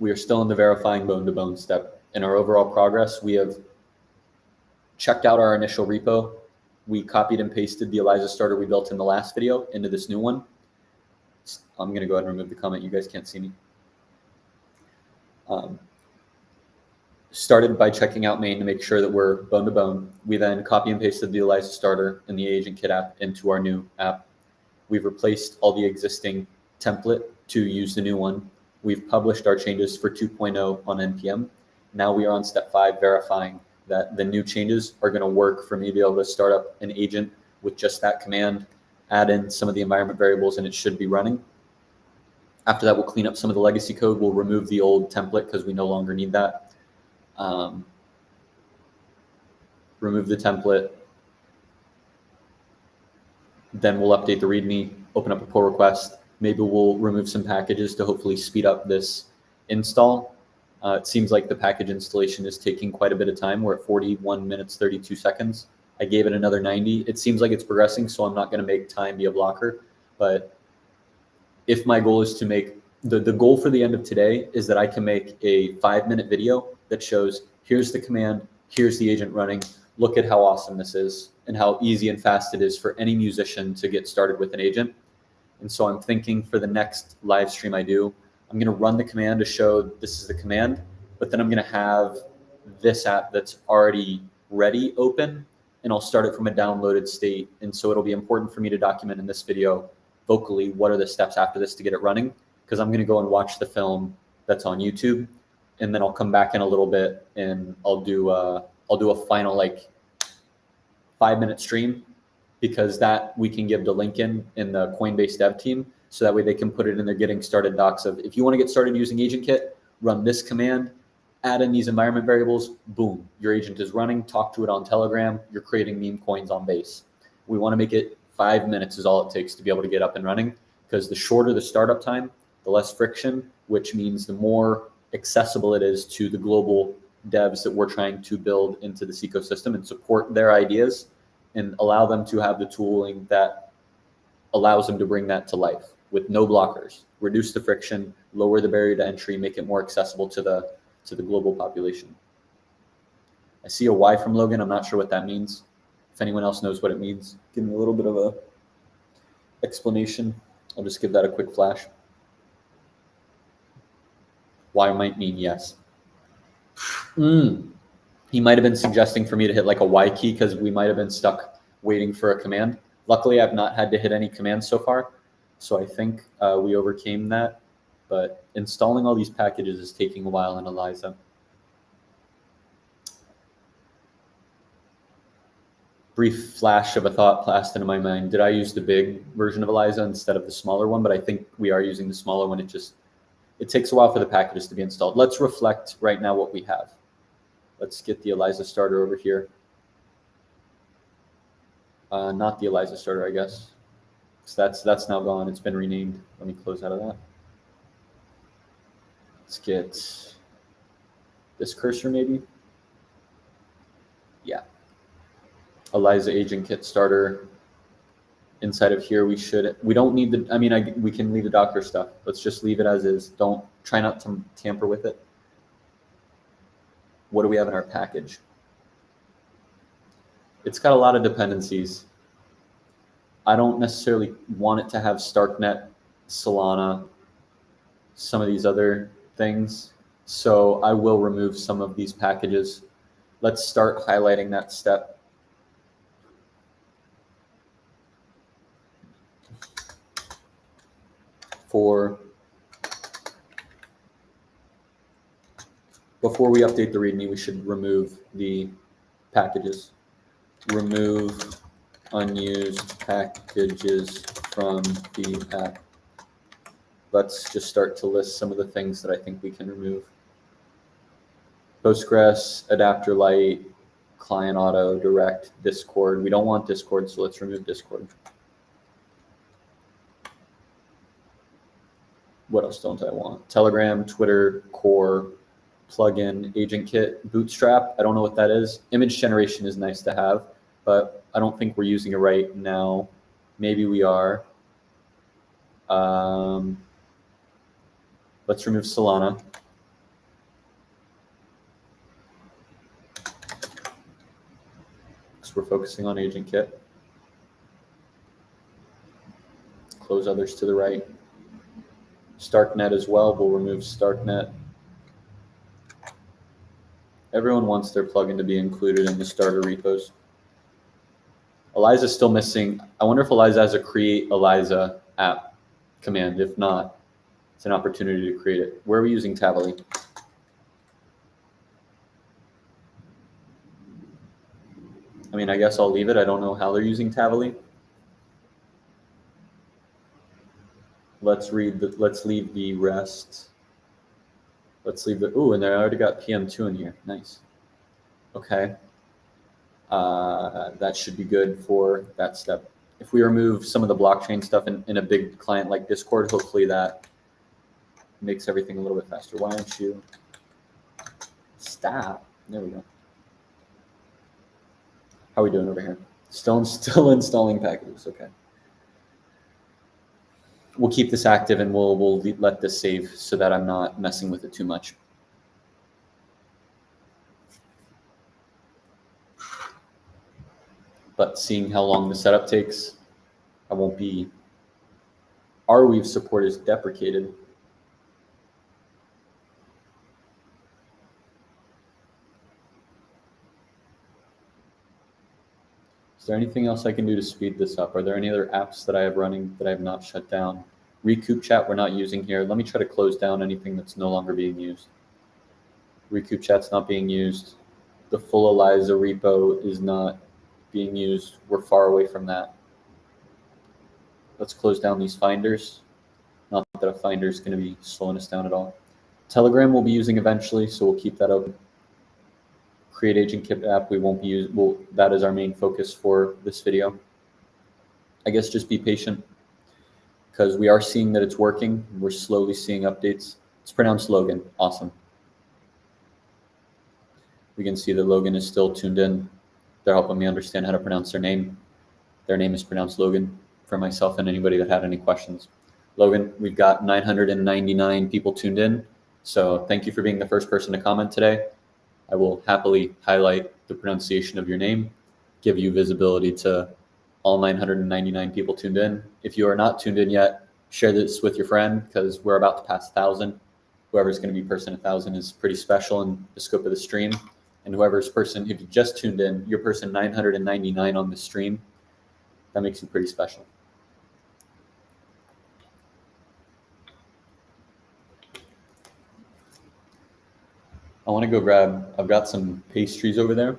We are still in the verifying bone-to-bone step. In our overall progress, we have checked out our initial repo. We copied and pasted the Eliza starter we built in the last video into this new one. I'm going to go ahead and remove the comment. You guys can't see me. Started by checking out main to make sure that we're bone-to-bone. We then copy and pasted the Eliza starter and the AgentKit app into our new app. We've replaced all the existing template to use the new one. We've published our changes for 2.0 on NPM. Now we are on step 5, verifying that the new changes are going to work for me to be able to start up an agent with just that command, add in some of the environment variables, and it should be running. After that, we'll clean up some of the legacy code. We'll remove the old template because we no longer need that. Remove the template. Then we'll update the README, open up a pull request. Maybe we'll remove some packages to hopefully speed up this install. It seems like the package installation is taking quite a bit of time. We're at 41 minutes, 32 seconds. I gave it another 90. It seems like it's progressing, so I'm not going to make time be a blocker. But if my goal is to make, the goal for the end of today is that I can make a 5-minute video that shows, here's the command, here's the agent running, look at how awesome this is, and how easy and fast it is for any musician to get started with an agent. And so I'm thinking for the next live stream I do, I'm going to run the command to show this is the command, but then I'm going to have this app that's already ready open, and I'll start it from a downloaded state. And so it'll be important for me to document in this video vocally what are the steps after this to get it running, because I'm going to go and watch the film that's on YouTube, and then I'll come back in a little bit and I'll do a final like 5-minute stream, because that we can give to Lincoln in the Coinbase dev team, so that way they can put it in their getting started docs of, if you want to get started using AgentKit, run this command, add in these environment variables, boom, your agent is running, talk to it on Telegram, you're creating meme coins on Base. We want to make it 5 minutes is all it takes to be able to get up and running, because the shorter the startup time, the less friction, which means the more accessible it is to the global devs that we're trying to build into this ecosystem and support their ideas and allow them to have the tooling that allows them to bring that to life with no blockers, reduce the friction, lower the barrier to entry, make it more accessible to the global population. I see a Y from Logan. I'm not sure what that means. If anyone else knows what it means, give me a little bit of a explanation. I'll just give that a quick flash. Y might mean yes. He might have been suggesting for me to hit like a Y key because we might have been stuck waiting for a command. Luckily, I've not had to hit any commands so far, so I think we overcame that. But installing all these packages is taking a while in Eliza. Brief flash of a thought passed into my mind. Did I use the big version of Eliza instead of the smaller one? But I think we are using the smaller one. It takes a while for the packages to be installed. Let's reflect right now what we have. Let's get the Eliza starter over here. Not the Eliza starter, I guess. So that's now gone. It's been renamed. Let me close out of that. Let's get this cursor maybe. Yeah. Eliza AgentKit starter. Inside of here, we don't need the, we can leave the Docker stuff. Let's just leave it as is. Try not to tamper with it. What do we have in our package? It's got a lot of dependencies. I don't necessarily want it to have StarkNet, Solana, some of these other things. So I will remove some of these packages. Let's start highlighting that step. Before we update the README, we should remove the packages. Remove unused packages from the app. Let's just start to list some of the things that I think we can remove. Postgres, adapter light, client auto, direct, Discord. We don't want Discord, so let's remove Discord. What else don't I want? Telegram, Twitter, Core, plugin, AgentKit, Bootstrap. I don't know what that is. Image generation is nice to have, but I don't think we're using it right now. Maybe we are. Let's remove Solana. We're focusing on AgentKit. Close others to the right. StarkNet as well. We'll remove StarkNet. Everyone wants their plugin to be included in the starter repos. Eliza's still missing. I wonder if Eliza has a create Eliza app command. If not, it's an opportunity to create it. Where are we using Tavali? I mean, I guess I'll leave it. I don't know how they're using Tavali. Let's leave the rest. Let's leave the, ooh, and I already got PM2 in here. Nice. Okay. That should be good for that step. If we remove some of the blockchain stuff in a big client like Discord, hopefully that makes everything a little bit faster. Why don't you stop? There we go. How are we doing over here? Still installing packages. Okay. We'll keep this active and we'll let this save so that I'm not messing with it too much. But seeing how long the setup takes, I won't be. Arweave support is deprecated. Is there anything else I can do to speed this up? Are there any other apps that I have running that I have not shut down? Recoup chat we're not using here. Let me try to close down anything that's no longer being used. Recoup chat's not being used. The full Eliza repo is not being used. We're far away from that. Let's close down these finders. Not that a finder is going to be slowing us down at all. Telegram we'll be using eventually, so we'll keep that open. Create AgentKit app we won't be using. That is our main focus for this video. I guess just be patient because we are seeing that it's working. We're slowly seeing updates. It's pronounced Logan. Awesome. We can see that Logan is still tuned in. They're helping me understand how to pronounce their name. Their name is pronounced Logan for myself and anybody that had any questions. Logan, we've got 999 people tuned in. So thank you for being the first person to comment today. I will happily highlight the pronunciation of your name, give you visibility to all 999 people tuned in. If you are not tuned in yet, share this with your friend because we're about to pass 1,000. Whoever's going to be person 1,000 is pretty special in the scope of the stream. And whoever's person, if you just tuned in, you're person 999 on the stream. That makes you pretty special. I want to go grab, I've got some pastries over there,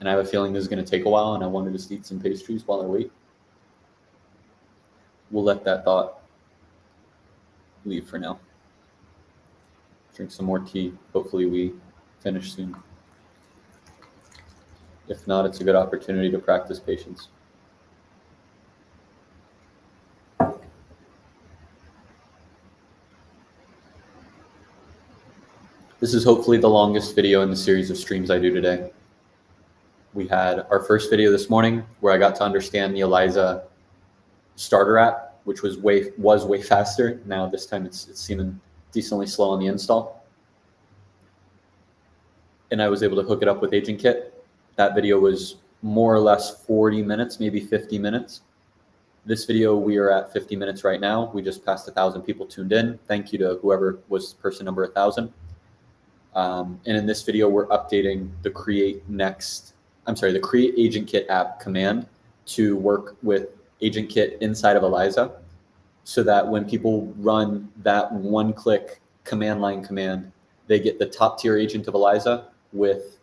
and I have a feeling this is going to take a while, and I wanted to just eat some pastries while I wait. We'll let that thought leave for now. Drink some more tea. Hopefully we finish soon. If not, it's a good opportunity to practice patience. This is hopefully the longest video in the series of streams I do today. We had our first video this morning where I got to understand the Eliza starter app, which was way faster. Now this time it's seeming decently slow on the install. And I was able to hook it up with AgentKit. That video was more or less 40 minutes, maybe 50 minutes. This video, we are at 50 minutes right now. We just passed 1,000 people tuned in. Thank you to whoever was person number 1,000. And in this video, we're updating the create AgentKit app command to work with AgentKit inside of Eliza so that when people run that one-click command line command, they get the top tier agent of Eliza with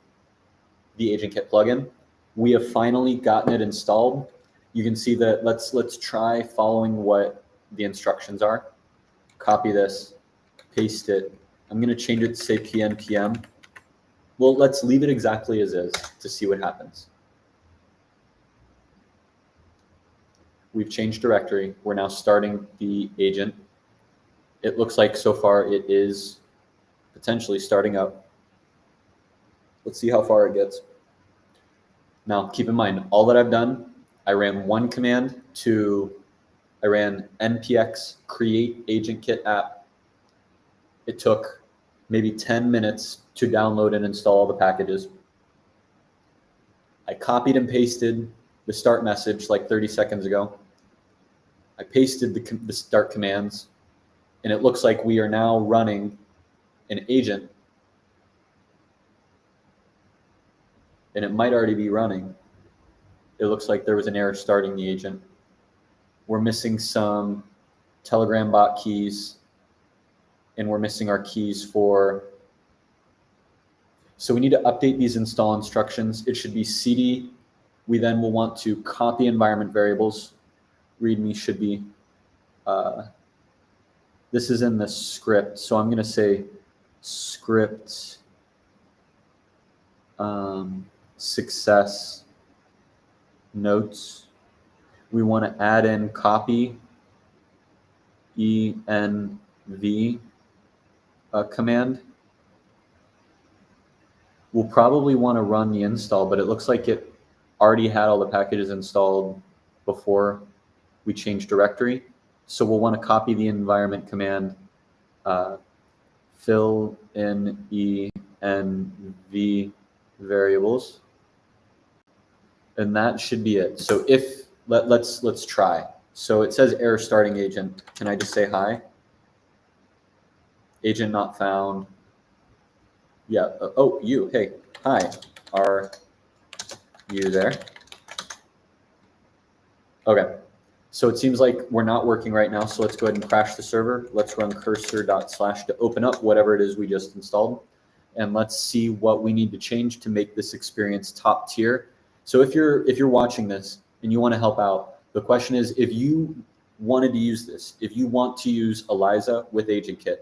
the AgentKit plugin. We have finally gotten it installed. You can see that, let's try following what the instructions are. Copy this, paste it. I'm going to change it to say PNPM. Well, let's leave it exactly as is to see what happens. We've changed directory. We're now starting the agent. It looks like so far it is potentially starting up. Let's see how far it gets. Now, keep in mind, all that I've done, I ran one command I ran npx create AgentKit app. It took maybe 10 minutes to download and install all the packages. I copied and pasted the start message like 30 seconds ago. I pasted the start commands, and it looks like we are now running an agent, and it might already be running. It looks like there was an error starting the agent. We're missing some Telegram bot keys, and we're missing our keys for, so we need to update these install instructions. It should be cd. We then will want to copy environment variables. README should be, this is in the script. So I'm going to say script success notes. We want to add in copy env command. We'll probably want to run the install, but it looks like it already had all the packages installed before we change directory. So we'll want to copy the environment command, fill in env variables, and that should be it. So if let's try. So it says error starting agent. Can I just say hi? Agent not found. Yeah. Oh, you. Hey. Hi. Are you there? Okay. So it seems like we're not working right now. So let's go ahead and crash the server. Let's run cursor.slash to open up whatever it is we just installed. And let's see what we need to change to make this experience top tier. So if you're watching this and you want to help out, the question is, if you wanted to use this, if you want to use Eliza with AgentKit,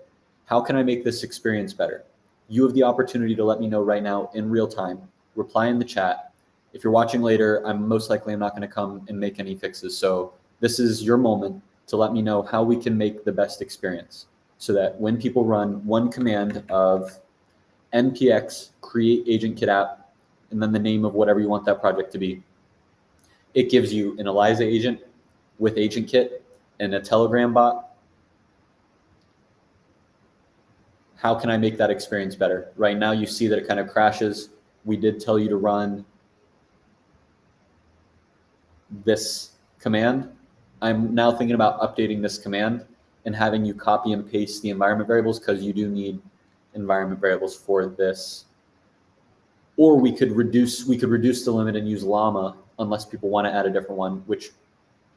how can I make this experience better? You have the opportunity to let me know right now in real time. Reply in the chat. If you're watching later, I'm most likely not going to come and make any fixes. So this is your moment to let me know how we can make the best experience so that when people run one command of npx create AgentKit app and then the name of whatever you want that project to be, it gives you an Eliza agent with AgentKit and a Telegram bot. How can I make that experience better? Right now, you see that it kind of crashes. We did tell you to run this command. I'm now thinking about updating this command and having you copy and paste the environment variables, because you do need environment variables for this. Or we could reduce the limit and use llama unless people want to add a different one, which,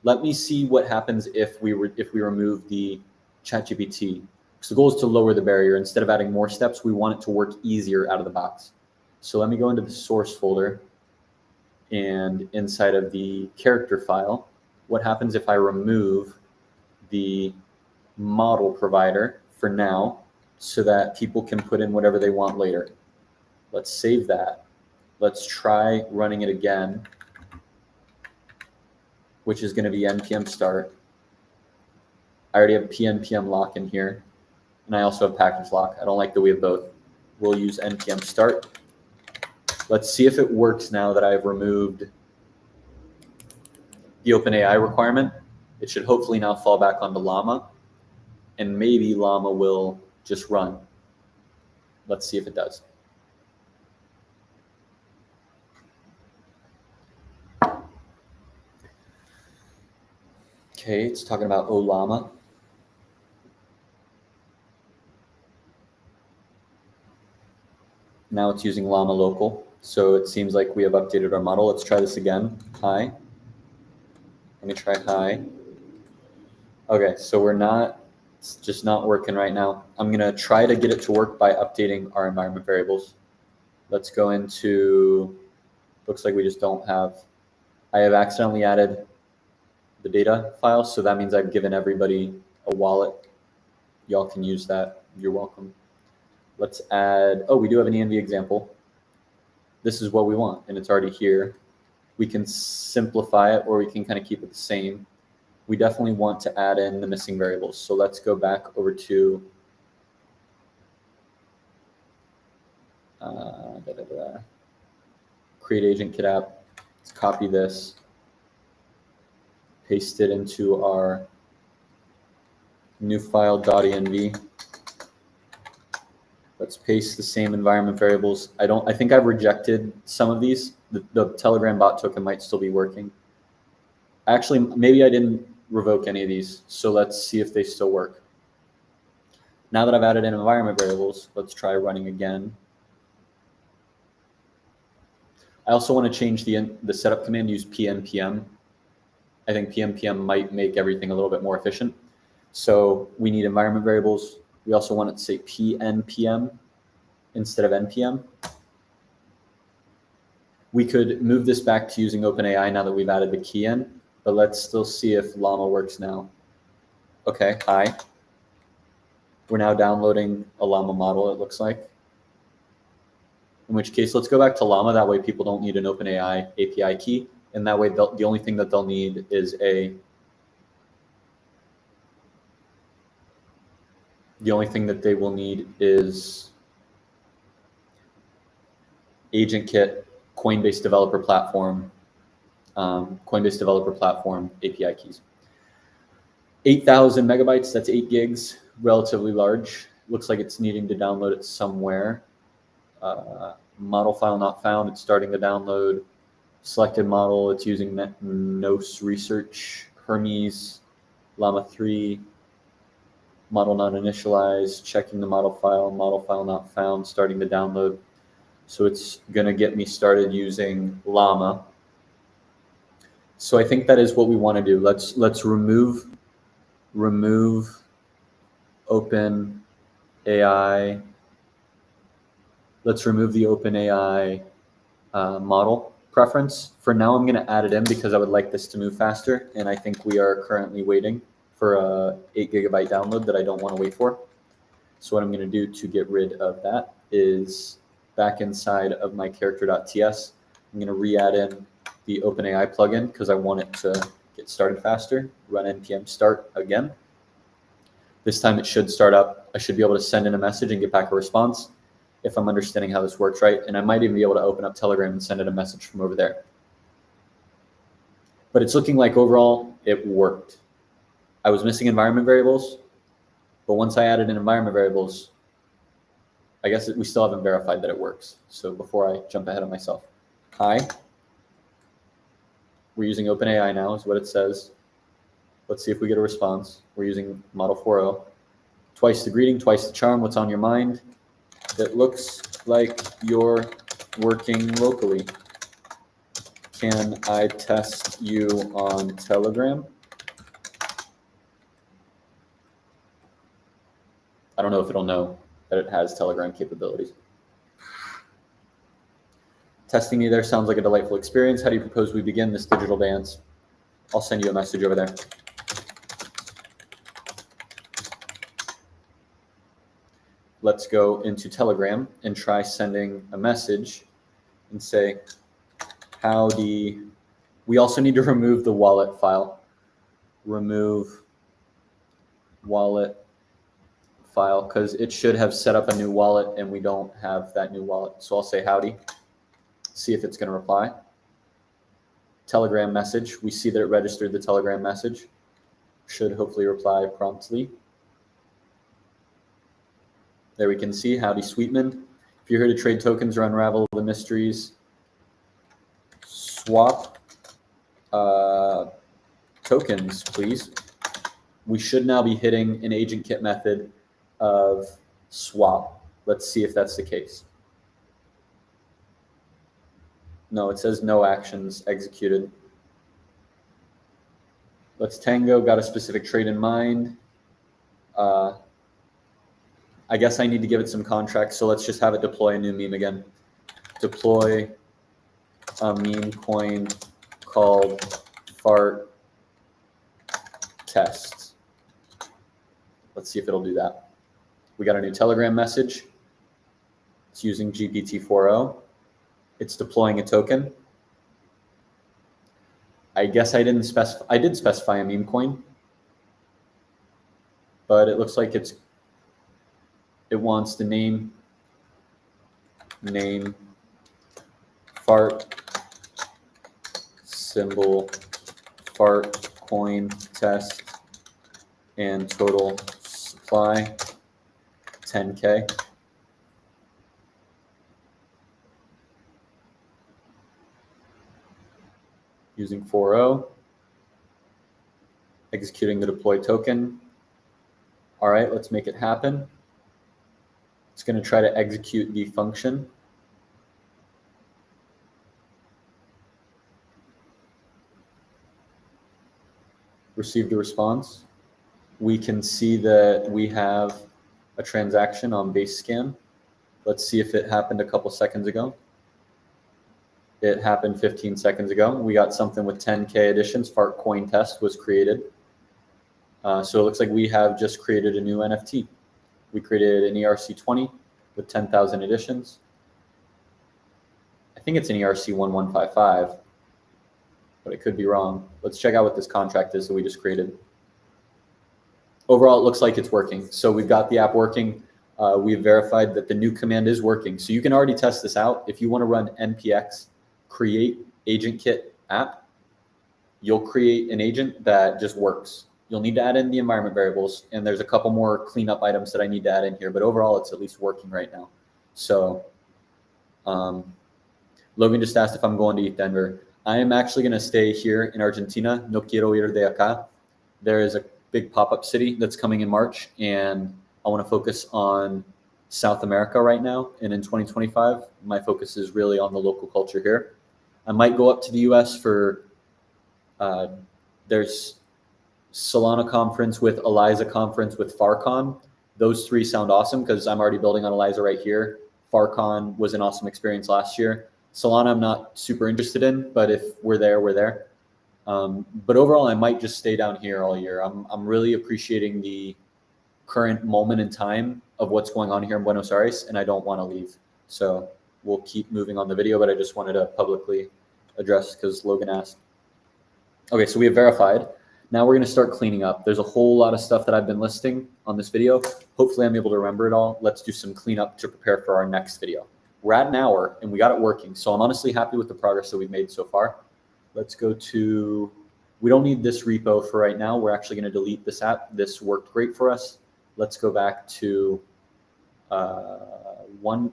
let me see what happens if we remove the ChatGPT. So the goal is to lower the barrier. Instead of adding more steps, we want it to work easier out of the box. So let me go into the source folder, and inside of the character file, what happens if I remove the model provider for now so that people can put in whatever they want later. Let's save that. Let's try running it again, which is going to be npm start. I already have pnpm lock in here, and I also have package lock. I don't like that we have both. We'll use npm start. Let's see if it works now that I've removed the OpenAI requirement. It should hopefully now fall back onto llama, and maybe llama will just run. Let's see if it does. Okay, it's talking about llama. Now it's using llama local. So it seems like we have updated our model. Let's try this again. Hi. Let me try hi. Okay, so it's just not working right now. I'm gonna try to get it to work by updating our environment variables. Let's go into, looks like we just don't have, I have accidentally added the data file. So that means I've given everybody a wallet. Y'all can use that. You're welcome. Let's add, oh, we do have an env example. This is what we want, and it's already here. We can simplify it, or we can kind of keep it the same. we definitely want to add in the missing variables. So let's go back over to create AgentKit app. Let's copy this, paste it into our new file .env. Let's paste the same environment variables. I think I've rejected some of these. The Telegram bot token might still be working. Actually, maybe I didn't revoke any of these. So let's see if they still work. Now that I've added in environment variables, let's try running again. I also want to change the setup command, use pnpm. I think pnpm might make everything a little bit more efficient. So we need environment variables. We also want it to say pnpm instead of npm. We could move this back to using OpenAI now that we've added the key in, but let's still see if Llama works now. Okay, hi. We're now downloading a Llama model, it looks like. In which case, let's go back to Llama. That way people don't need an OpenAI API key. And that way the only thing that they'll need is the only thing that they will need is AgentKit, Coinbase Developer Platform, API keys. 8,000 megabytes, that's 8 gigs, relatively large. Looks like it's needing to download it somewhere. Model file not found, it's starting to download. Selected model, it's using NOS Research, Hermes, Llama 3, model not initialized, checking the model file not found, starting to download. So it's gonna get me started using Llama. So I think that is what we wanna do. Let's remove OpenAI. Let's remove the OpenAI model preference. For now, I'm gonna add it in because I would like this to move faster. And I think we are currently waiting for a 8 gigabyte download that I don't wanna wait for. So what I'm gonna do to get rid of that is back inside of my character.ts, I'm gonna re-add in the OpenAI plugin because I want it to get started faster. Run npm start again. This time it should start up. I should be able to send in a message and get back a response if I'm understanding how this works right. And I might even be able to open up Telegram and send it a message from over there. But it's looking like overall it worked. I was missing environment variables, but once I added in environment variables, I guess we still haven't verified that it works. So before I jump ahead of myself, hi. We're using OpenAI now is what it says. Let's see if we get a response. We're using model 4.0. Twice the greeting, twice the charm. What's on your mind? It looks like you're working locally. Can I test you on Telegram? I don't know if it'll know that it has Telegram capabilities. Testing you there sounds like a delightful experience. How do you propose we begin this digital dance? I'll send you a message over there. Let's go into Telegram and try sending a message and say, howdy. We also need to remove the wallet file. Remove wallet file because it should have set up a new wallet and we don't have that new wallet. So I'll say howdy, see if it's going to reply. Telegram message, we see that it registered the Telegram message. Should hopefully reply promptly. There we can see, howdy Sweetman. If you're here to trade tokens or unravel the mysteries, swap tokens, please. We should now be hitting an AgentKit method of swap. Let's see if that's the case. No, it says no actions executed. Let's Tango, got a specific trade in mind. I guess I need to give it some contracts, so let's just have it deploy a new meme again. Deploy a meme coin called fart test. Let's see if it'll do that. We got a new Telegram message. It's using GPT 4.0. It's deploying a token. I guess I didn't specify, I did specify a meme coin, but it looks like it wants the name, fart, symbol, fart, coin, test, and total supply, 10K. Using 4.0, executing the deploy token. All right, let's make it happen. It's going to try to execute the function. Received a response. We can see that we have a transaction on base scan. Let's see if it happened a couple seconds ago. It happened 15 seconds ago. We got something with 10K additions. Fart coin test was created. So it looks like we have just created a new NFT. We created an ERC20 with 10,000 additions. I think it's an ERC1155, but it could be wrong. Let's check out what this contract is that we just created. Overall, it looks like it's working. So we've got the app working. We've verified that the new command is working. So you can already test this out. If you want to run npx create AgentKit app, you'll create an agent that just works. You'll need to add in the environment variables, and there's a couple more cleanup items that I need to add in here, but overall it's at least working right now. So Logan just asked if I'm going to eat Denver. I am actually going to stay here in Argentina. No quiero ir de acá. There is a big pop-up city that's coming in March, and I want to focus on South America right now. And in 2025, my focus is really on the local culture here. I might go up to the US for, there's Solana conference with Eliza conference with Farcon. Those three sound awesome because I'm already building on Eliza right here. Farcon was an awesome experience last year. Solana I'm not super interested in, but if we're there, we're there. But overall, I might just stay down here all year. I'm really appreciating the current moment in time of what's going on here in Buenos Aires, and I don't want to leave. So we'll keep moving on the video, but I just wanted to publicly address because Logan asked. Okay, so we have verified. Now we're going to start cleaning up. There's a whole lot of stuff that I've been listing on this video. Hopefully I'm able to remember it all. Let's do some cleanup to prepare for our next video. We're at an hour and we got it working. So I'm honestly happy with the progress that we've made so far. Let's go to, we don't need this repo for right now. We're actually going to delete this app. This worked great for us. Let's go back to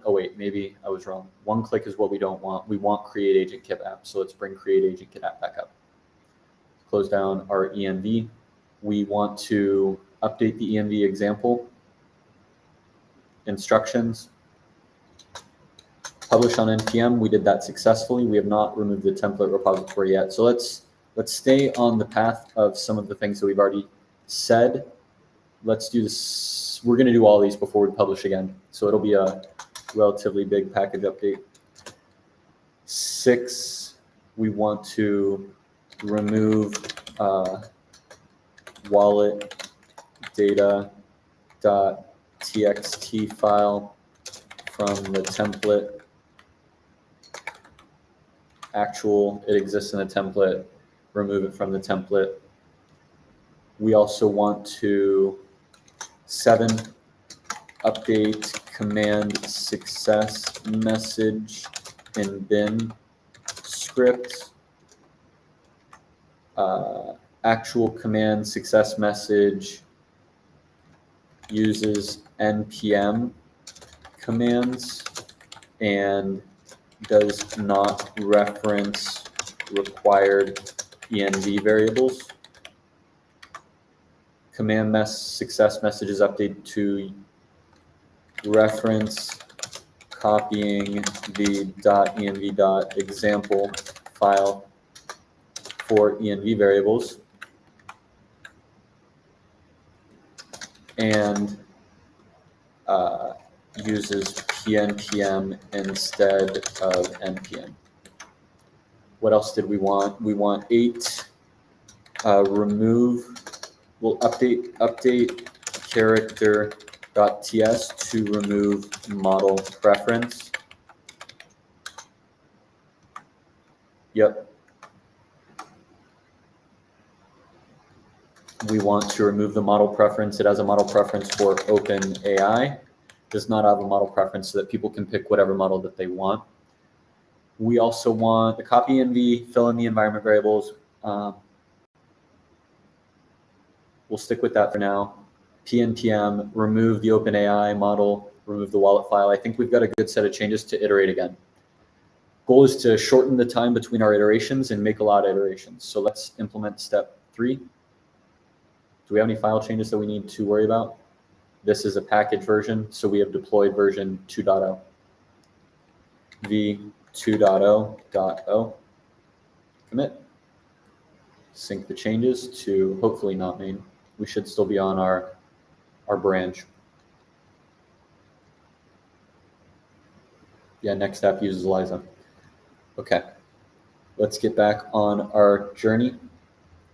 oh wait, maybe I was wrong. One click is what we don't want. We want create AgentKit app. So let's bring create AgentKit app back up. Close down our ENV. We want to update the ENV example. Instructions. Publish on NPM. We did that successfully. We have not removed the template repository yet. So let's stay on the path of some of the things that we've already said. Let's do this. We're going to do all these before we publish again. So it'll be a relatively big package update. 6, we want to remove wallet data.txt file from the template. Actual, it exists in the template, remove it from the template. We also want to 7, update command success message in bin script. Actual command success message uses npm commands and does not reference required env variables. Command success messages update to reference copying the .env.example file for env variables and uses pnpm instead of npm. What else did we want? We want 8, remove, we'll update character.ts to remove model preference. Yep. We want to remove the model preference. It has a model preference for OpenAI. Does not have a model preference so that people can pick whatever model that they want. We also want the copy env, fill in the environment variables. We'll stick with that for now. PNPM, remove the OpenAI model, remove the wallet file. I think we've got a good set of changes to iterate again. Goal is to shorten the time between our iterations and make a lot of iterations. So let's implement step 3. Do we have any file changes that we need to worry about? This is a package version, so we have deployed version 2.0. v2.0.o. Commit. Sync the changes to hopefully not main. We should still be on our branch. Yeah, next app uses Eliza. Okay, let's get back on our journey.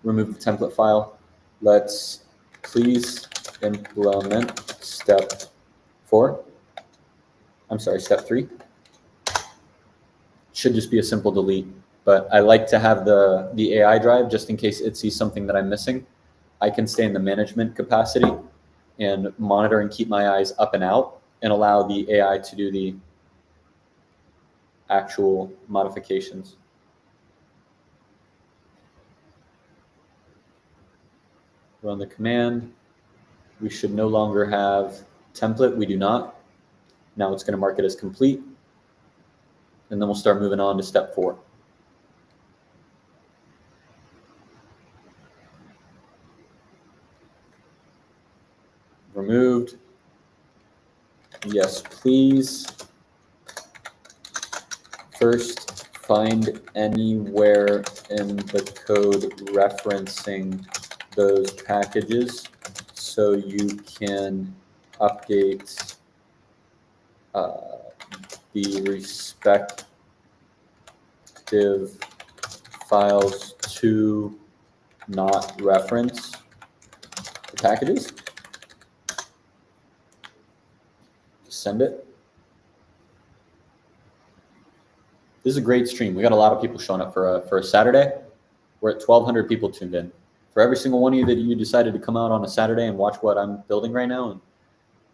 Remove the template file. Let's please implement step 3. Should just be a simple delete, but I like to have the AI drive just in case it sees something that I'm missing. I can stay in the management capacity and monitor and keep my eyes up and out and allow the AI to do the actual modifications. Run the command. We should no longer have template. We do not. Now it's going to mark it as complete. And then we'll start moving on to step 4. Removed. Yes, please. First, find anywhere in the code referencing those packages so you can update the respective files to not reference the packages. Just send it. This is a great stream. We got a lot of people showing up for a Saturday. We're at 1,200 people tuned in. For every single one of you that you decided to come out on a Saturday and watch what I'm building right now and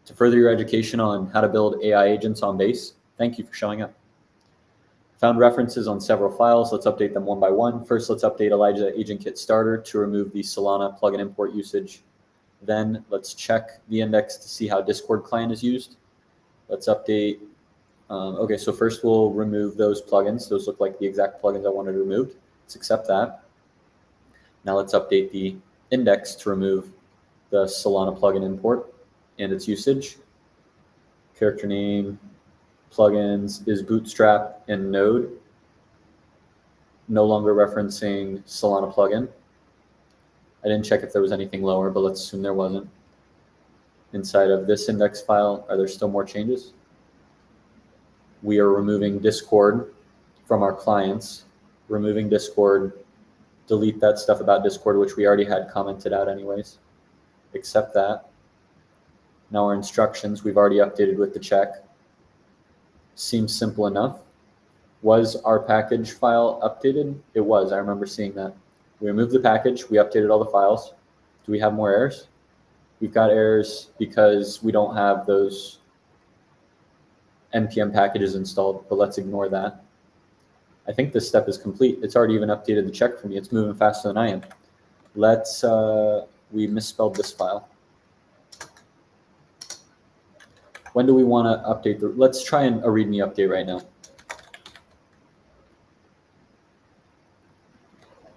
to further your education on how to build AI agents on Base, thank you for showing up. Found references on several files. Let's update them one by one. First, let's update Eliza AgentKit starter to remove the Solana plugin import usage. Then let's check the index to see how Discord client is used. Let's update. Okay, so first we'll remove those plugins. Those look like the exact plugins I wanted removed. Let's accept that. Now let's update the index to remove the Solana plugin import and its usage. Character name, plugins is Bootstrap and Node. No longer referencing Solana plugin. I didn't check if there was anything lower, but let's assume there wasn't. Inside of this index file, are there still more changes? We are removing Discord from our clients, removing Discord, delete that stuff about Discord, which we already had commented out anyways. Accept that. Now our instructions, we've already updated with the check. Seems simple enough. Was our package file updated? It was, I remember seeing that. We removed the package, we updated all the files. Do we have more errors? We've got errors because we don't have those NPM packages installed, but let's ignore that. I think this step is complete. It's already even updated the check for me. It's moving faster than I am. Let's, we misspelled this file. When do we want to update the, let's try a README update right now.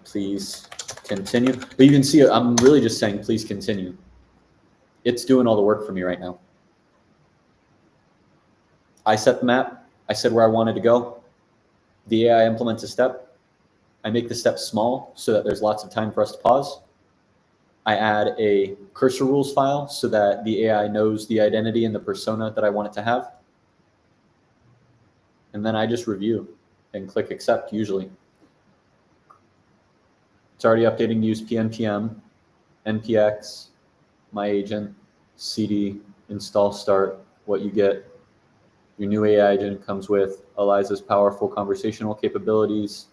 Please continue. But you can see I'm really just saying, please continue. It's doing all the work for me right now. I set the map. I said where I wanted to go. The AI implements a step. I make the step small so that there's lots of time for us to pause. I add a cursor rules file so that the AI knows the identity and the persona that I want it to have. And then I just review and click accept usually. It's already updating to use PNPM, NPX, my agent, CD, install start. What you get, your new AI agent comes with Eliza's powerful conversational capabilities,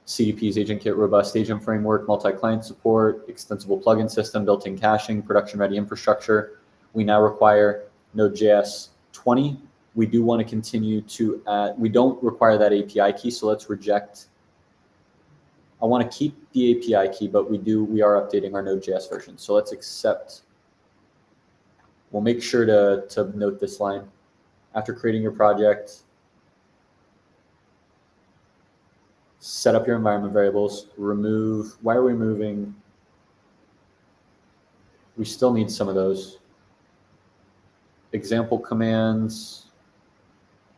CDP's AgentKit robust agent framework, multi-client support, extensible plugin system, built-in caching, production-ready infrastructure. We now require Node.js 20. We do want to continue to add, we don't require that API key, so let's reject. I want to keep the API key, but we are updating our Node.js version. So let's accept. We'll make sure to note this line. After creating your project, set up your environment variables, remove, why are we removing? We still need some of those. Example commands.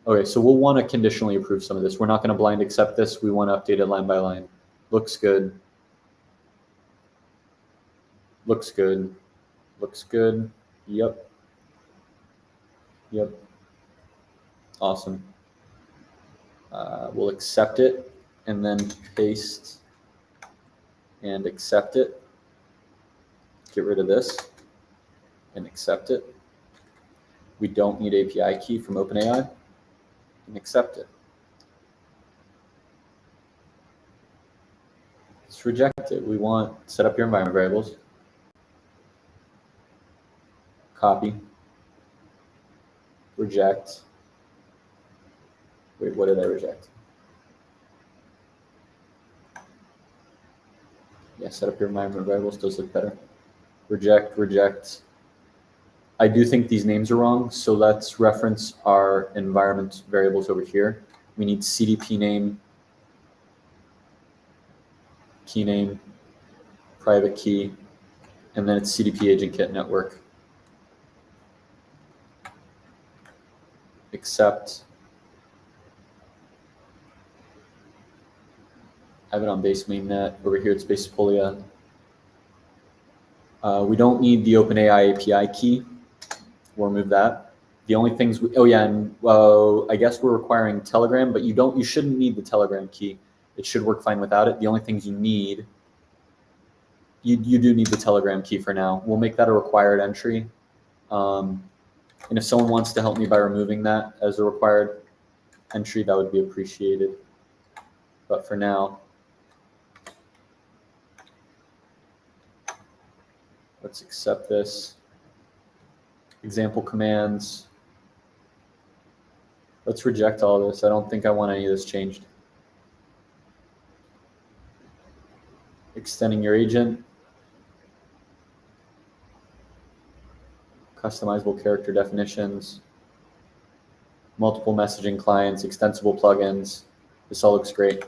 Okay, so we'll want to conditionally approve some of this. We're not going to blind accept this. We want to update it line by line. Looks good. Looks good. Looks good. Yep. Yep. Awesome. We'll accept it and then paste and accept it. Get rid of this and accept it. We don't need API key from OpenAI and accept it. Let's reject it. We want set up your environment variables. Copy. Reject. Wait, what did I reject? Yeah, set up your environment variables. Those look better. Reject, reject. I do think these names are wrong, so let's reference our environment variables over here. We need CDP name, key name, private key, and then it's CDP AgentKit network. Accept. I have it on base mainnet. Over here, it's base Polia. We don't need the OpenAI API key. We'll remove that. The only things, oh yeah, and I guess we're requiring Telegram, but you shouldn't need the Telegram key. It should work fine without it. The only things you need, you do need the Telegram key for now. We'll make that a required entry. And if someone wants to help me by removing that as a required entry, that would be appreciated. But for now, let's accept this. Example commands. Let's reject all this. I don't think I want any of this changed. Extending your agent. Customizable character definitions. Multiple messaging clients, extensible plugins. This all looks great.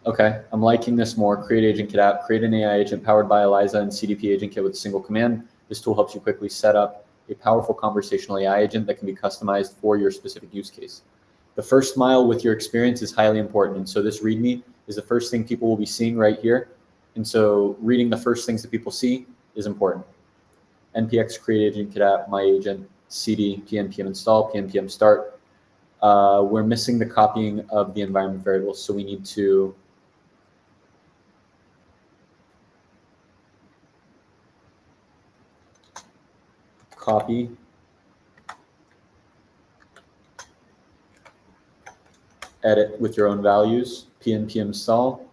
Okay, I'm liking this more. Create AgentKit app. Create an AI agent powered by Eliza and CDP AgentKit with a single command. This tool helps you quickly set up a powerful conversational AI agent that can be customized for your specific use case. The first mile with your experience is highly important. And so this README is the first thing people will be seeing right here. And so reading the first things that people see is important. NPX create AgentKit app, my agent, CD, PNPM install, PNPM start. We're missing the copying of the environment variables. So we need to copy, edit with your own values, PNPM install,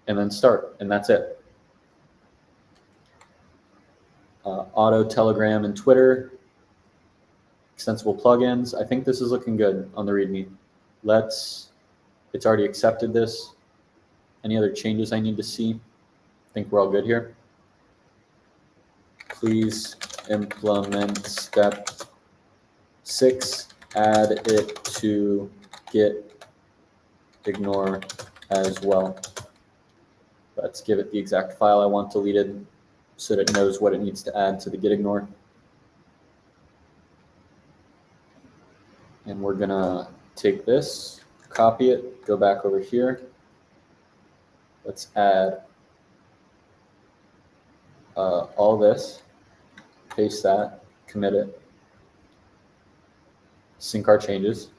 and then start, and that's it. Auto, Telegram, and Twitter, extensible plugins. I think this is looking good on the README. It's already accepted this. Any other changes I need to see? I think we're all good here. Please implement step 6, add it to git ignore as well. Let's give it the exact file I want deleted so that it knows what it needs to add to the git ignore. And we're gonna take this, copy it, go back over here. Let's add all this, paste that, commit it, sync our changes,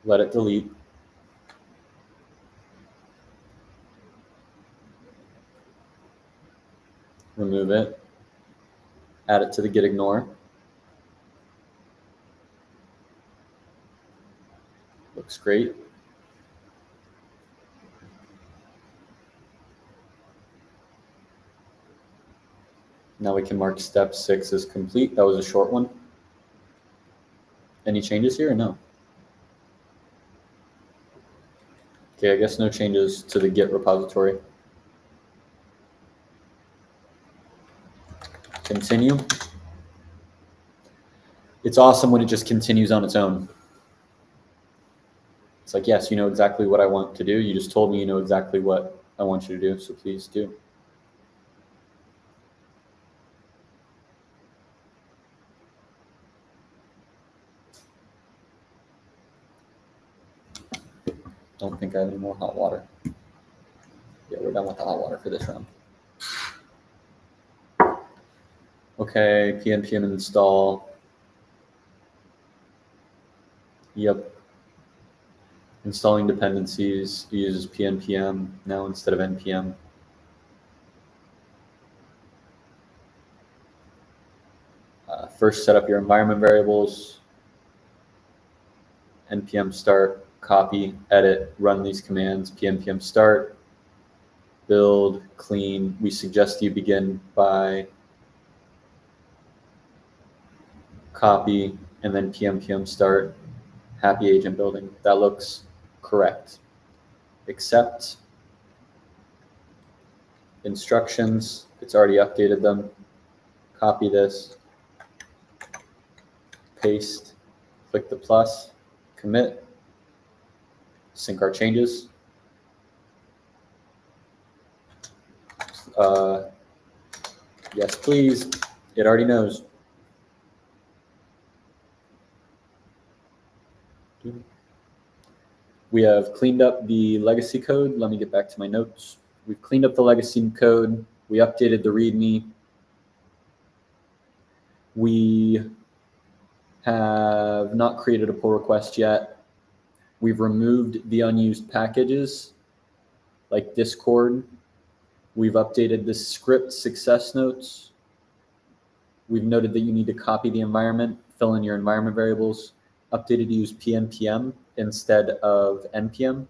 let it delete, remove it, add it to the git ignore, Looks great. Now we can mark step 6 as complete. That was a short one. Any changes here or no? Okay, I guess no changes to the Git repository. Continue. It's awesome when it just continues on its own. It's like, yes, you know exactly what I want to do. You just told me you know exactly what I want you to do, so please do. Don't think I have any more hot water. Yeah, we're done with the hot water for this round. Okay, pnpm install. Yep. Installing dependencies uses pnpm now instead of npm. First, set up your environment variables. npm start, copy, edit, run these commands. pnpm start, build, clean. We suggest you begin by copy and then pnpm start, happy agent building. That looks correct. Accept. Instructions, it's already updated them. Copy this, paste, click the plus, commit, sync our changes. Yes, please. It already knows. We have cleaned up the legacy code. Let me get back to my notes. We've cleaned up the legacy code. We updated the README. We have not created a pull request yet. We've removed the unused packages like Discord. We've updated the script success notes. We've noted that you need to copy the environment, fill in your environment variables, updated to use pnpm instead of npm.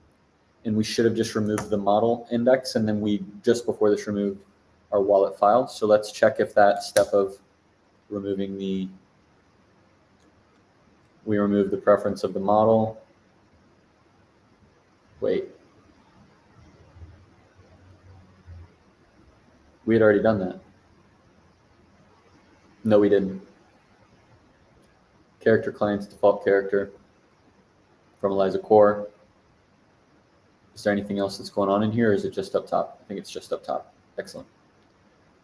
And we should have just removed the model index, and then we just before this removed our wallet file. So let's check if that step of removing we removed the preference of the model. Wait. We had already done that. No, we didn't. Character client's default character from Eliza core. Is there anything else that's going on in here, or is it just up top? I think it's just up top. Excellent.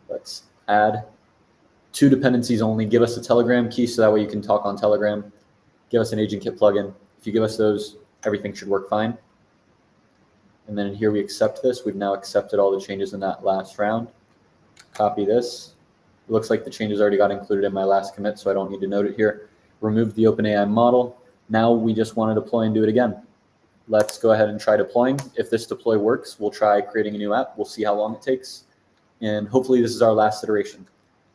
Let's add 2 dependencies only. Give us a Telegram key so that way you can talk on Telegram. Give us an AgentKit plugin. If you give us those, everything should work fine. And then in here we accept this. We've now accepted all the changes in that last round. Copy this. It looks like the changes already got included in my last commit, so I don't need to note it here. Remove the OpenAI model. Now we just want to deploy and do it again. Let's go ahead and try deploying. If this deploy works, we'll try creating a new app. We'll see how long it takes. And hopefully this is our last iteration.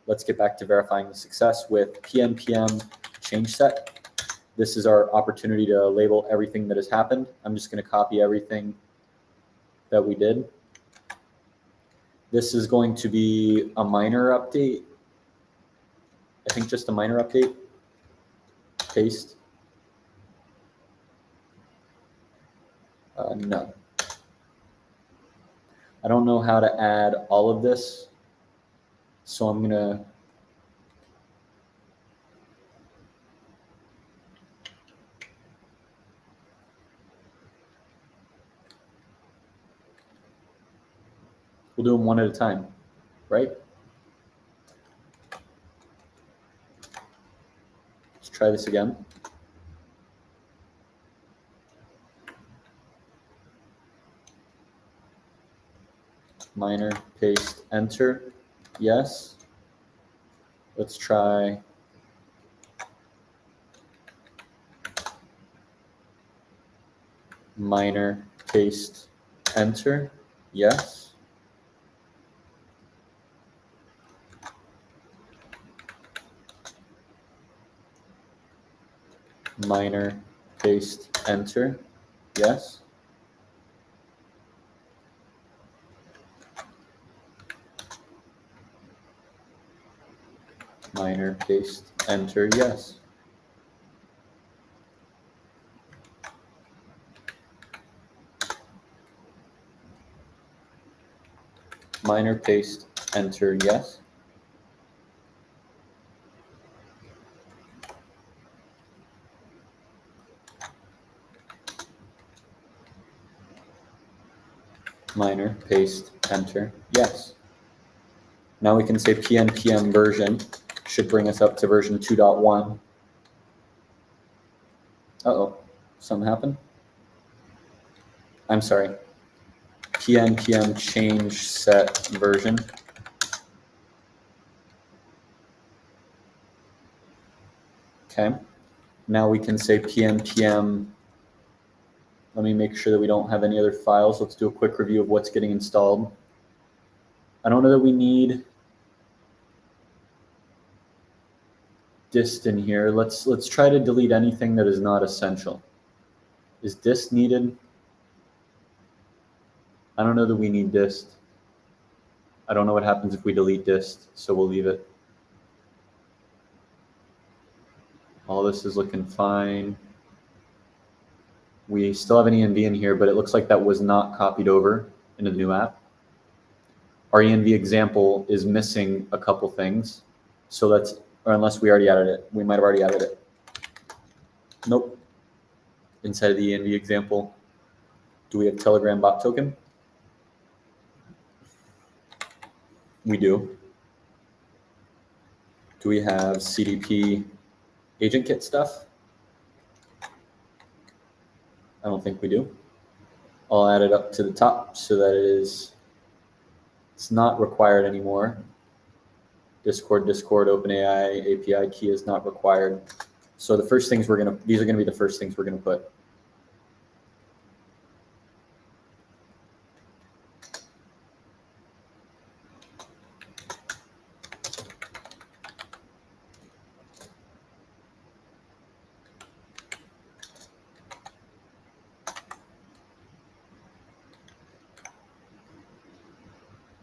Let's get back to verifying the success with pnpm change set. This is our opportunity to label everything that has happened. I'm just going to copy everything that we did. This is going to be a minor update. I think just a minor update. Paste. No. I don't know how to add all of this, so I'm going to we'll do them one at a time, right? Let's try this again. Minor, paste, enter. Yes. Let's try minor, paste, enter. Yes. Minor, paste, enter. yes. Minor, paste, enter, yes. Minor, paste, enter, yes. Minor, paste, enter, yes. Now we can say PNPM version should bring us up to version 2.1. Uh-oh, something happened? I'm sorry. PNPM change set version. Okay. Now we can say PNPM. Let me make sure that we don't have any other files. Let's do a quick review of what's getting installed. I don't know that we need dist in here. Let's try to delete anything that is not essential. Is dist needed? I don't know that we need dist. I don't know what happens if we delete dist, so we'll leave it. All this is looking fine. We still have an ENV in here, but it looks like that was not copied over into the new app. Our ENV example is missing a couple things. So let's, or unless we already added it, we might have already added it. Nope. Inside of the ENV example, do we have Telegram bot token? We do. Do we have CDP AgentKit stuff? I don't think we do. I'll add it up to the top so that it's not required anymore. Discord, OpenAI, API key is not required. So the first things these are gonna be the first things we're gonna put.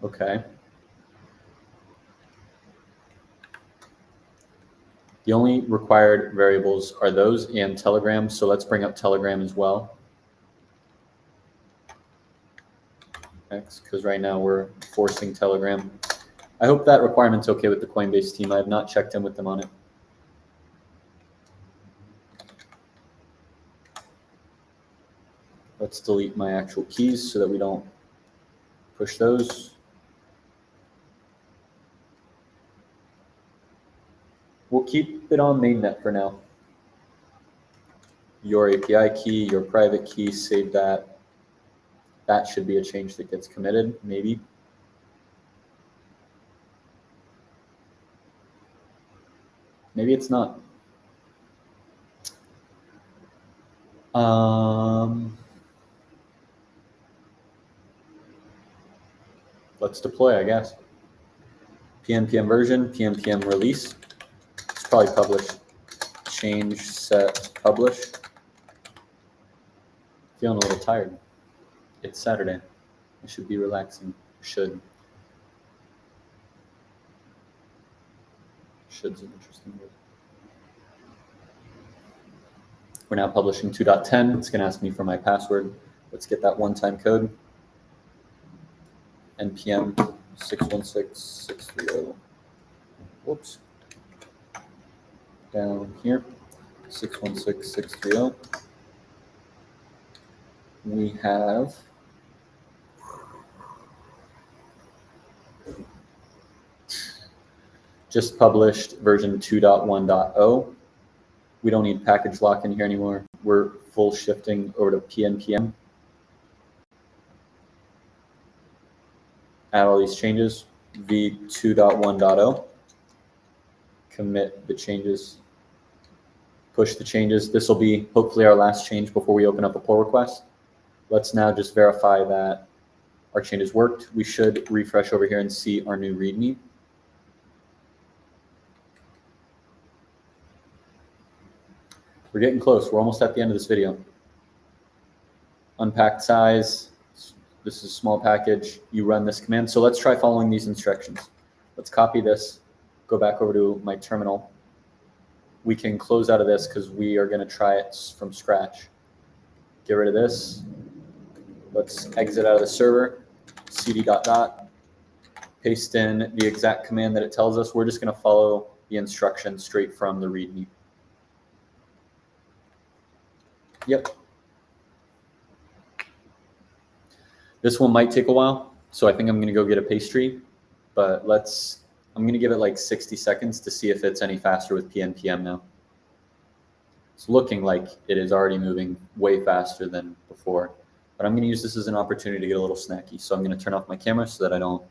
Okay. The only required variables are those and Telegram. So let's bring up Telegram as well. Because right now we're forcing Telegram. I hope that requirement's okay with the Coinbase team. I have not checked in with them on it. Let's delete my actual keys so that we don't push those. We'll keep it on mainnet for now. Your API key, your private key, save that. That should be a change that gets committed, maybe. Maybe it's not. Let's deploy, I guess. PNPM version, PNPM release. It's probably published. Change set publish. Feeling a little tired. It's Saturday. I should be relaxing. Should's an interesting word. We're now publishing 2.10. It's going to ask me for my password. Let's get that one-time code. NPM 616630. Whoops. Down here, 616630. We have just published version 2.1.0. We don't need package lock in here anymore. We're full shifting over to PNPM. Add all these changes, v2.1.0. Commit the changes, push the changes. This will be hopefully our last change before we open up a pull request. Let's now just verify that our changes worked. We should refresh over here and see our new README. We're getting close. We're almost at the end of this video. unpacked size. This is a small package. You run this command. So let's try following these instructions. Let's copy this, go back over to my terminal. We can close out of this because we are going to try it from scratch. Get rid of this. Let's exit out of the server, cd ... paste in the exact command that it tells us. We're just going to follow the instructions straight from the README. Yep. This one might take a while, so I think I'm going to go get a pastry, but I'm going to give it like 60 seconds to see if it's any faster with PNPM now. It's looking like it is already moving way faster than before, but I'm going to use this as an opportunity to get a little snacky. So I'm going to turn off my camera so that I don't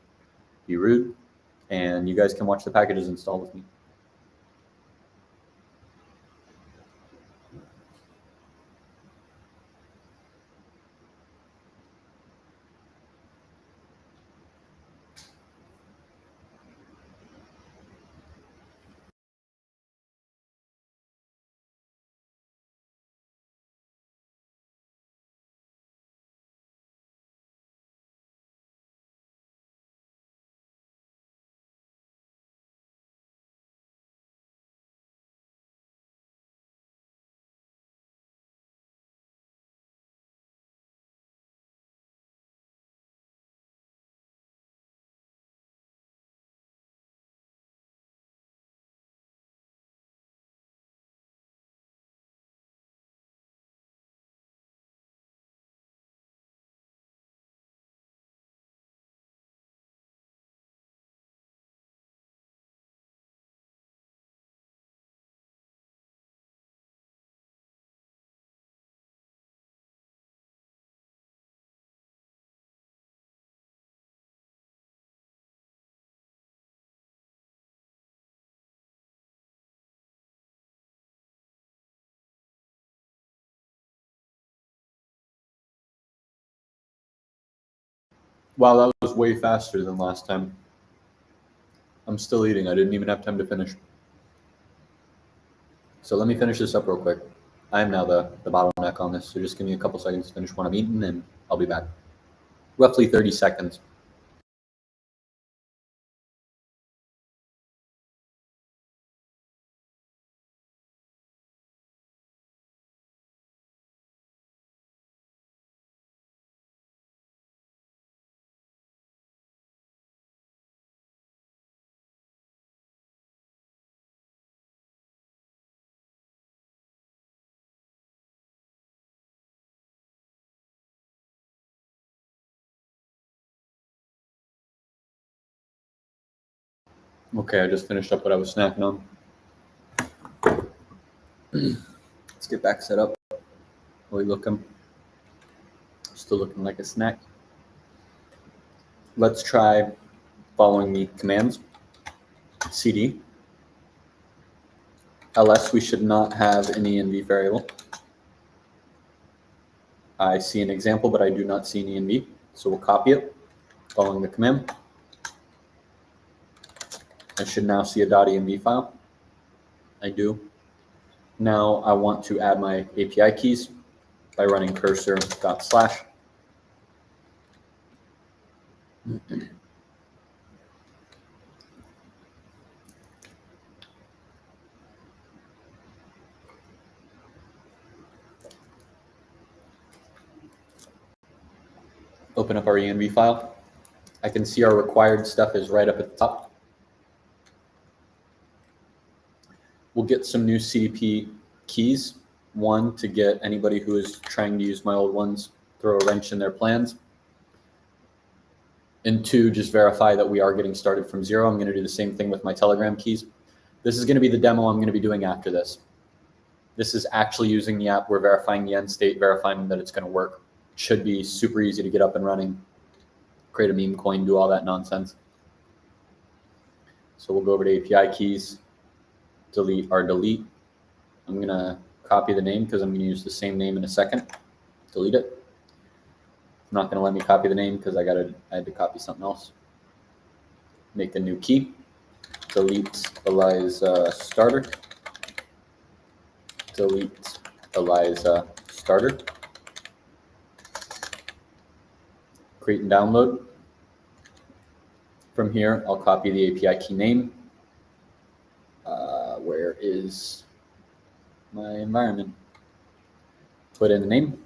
be rude, and you guys can watch the packages install with me. Wow, that was way faster than last time. I'm still eating. I didn't even have time to finish. So let me finish this up real quick. I am now the bottleneck on this, so just give me a couple seconds to finish what I'm eating, and I'll be back. Roughly 30 seconds. Okay, I just finished up what I was snacking on. Let's get back set up. How are we looking? Still looking like a snack. Let's try following the commands. cd. ls, we should not have an env variable. I see an example, but I do not see an env. So we'll copy it, following the command. I should now see a .env file. I do. Now I want to add my API keys by running cursor /. Open up our env file. I can see our required stuff is right up at the top. We'll get some new CDP keys. One, to get anybody who is trying to use my old ones, throw a wrench in their plans. And two, just verify that we are getting started from zero. I'm going to do the same thing with my Telegram keys. This is going to be the demo I'm going to be doing after this. This is actually using the app. We're verifying the end state, verifying that it's going to work. It should be super easy to get up and running, create a meme coin, do all that nonsense. So we'll go over to API keys, delete our delete. I'm going to copy the name because I'm going to use the same name in a second. Delete it. It's not going to let me copy the name because I had to copy something else. Make a new key. Delete Eliza starter. Delete Eliza starter. create and download. From here, I'll copy the API key name. Where is my environment? Put in the name.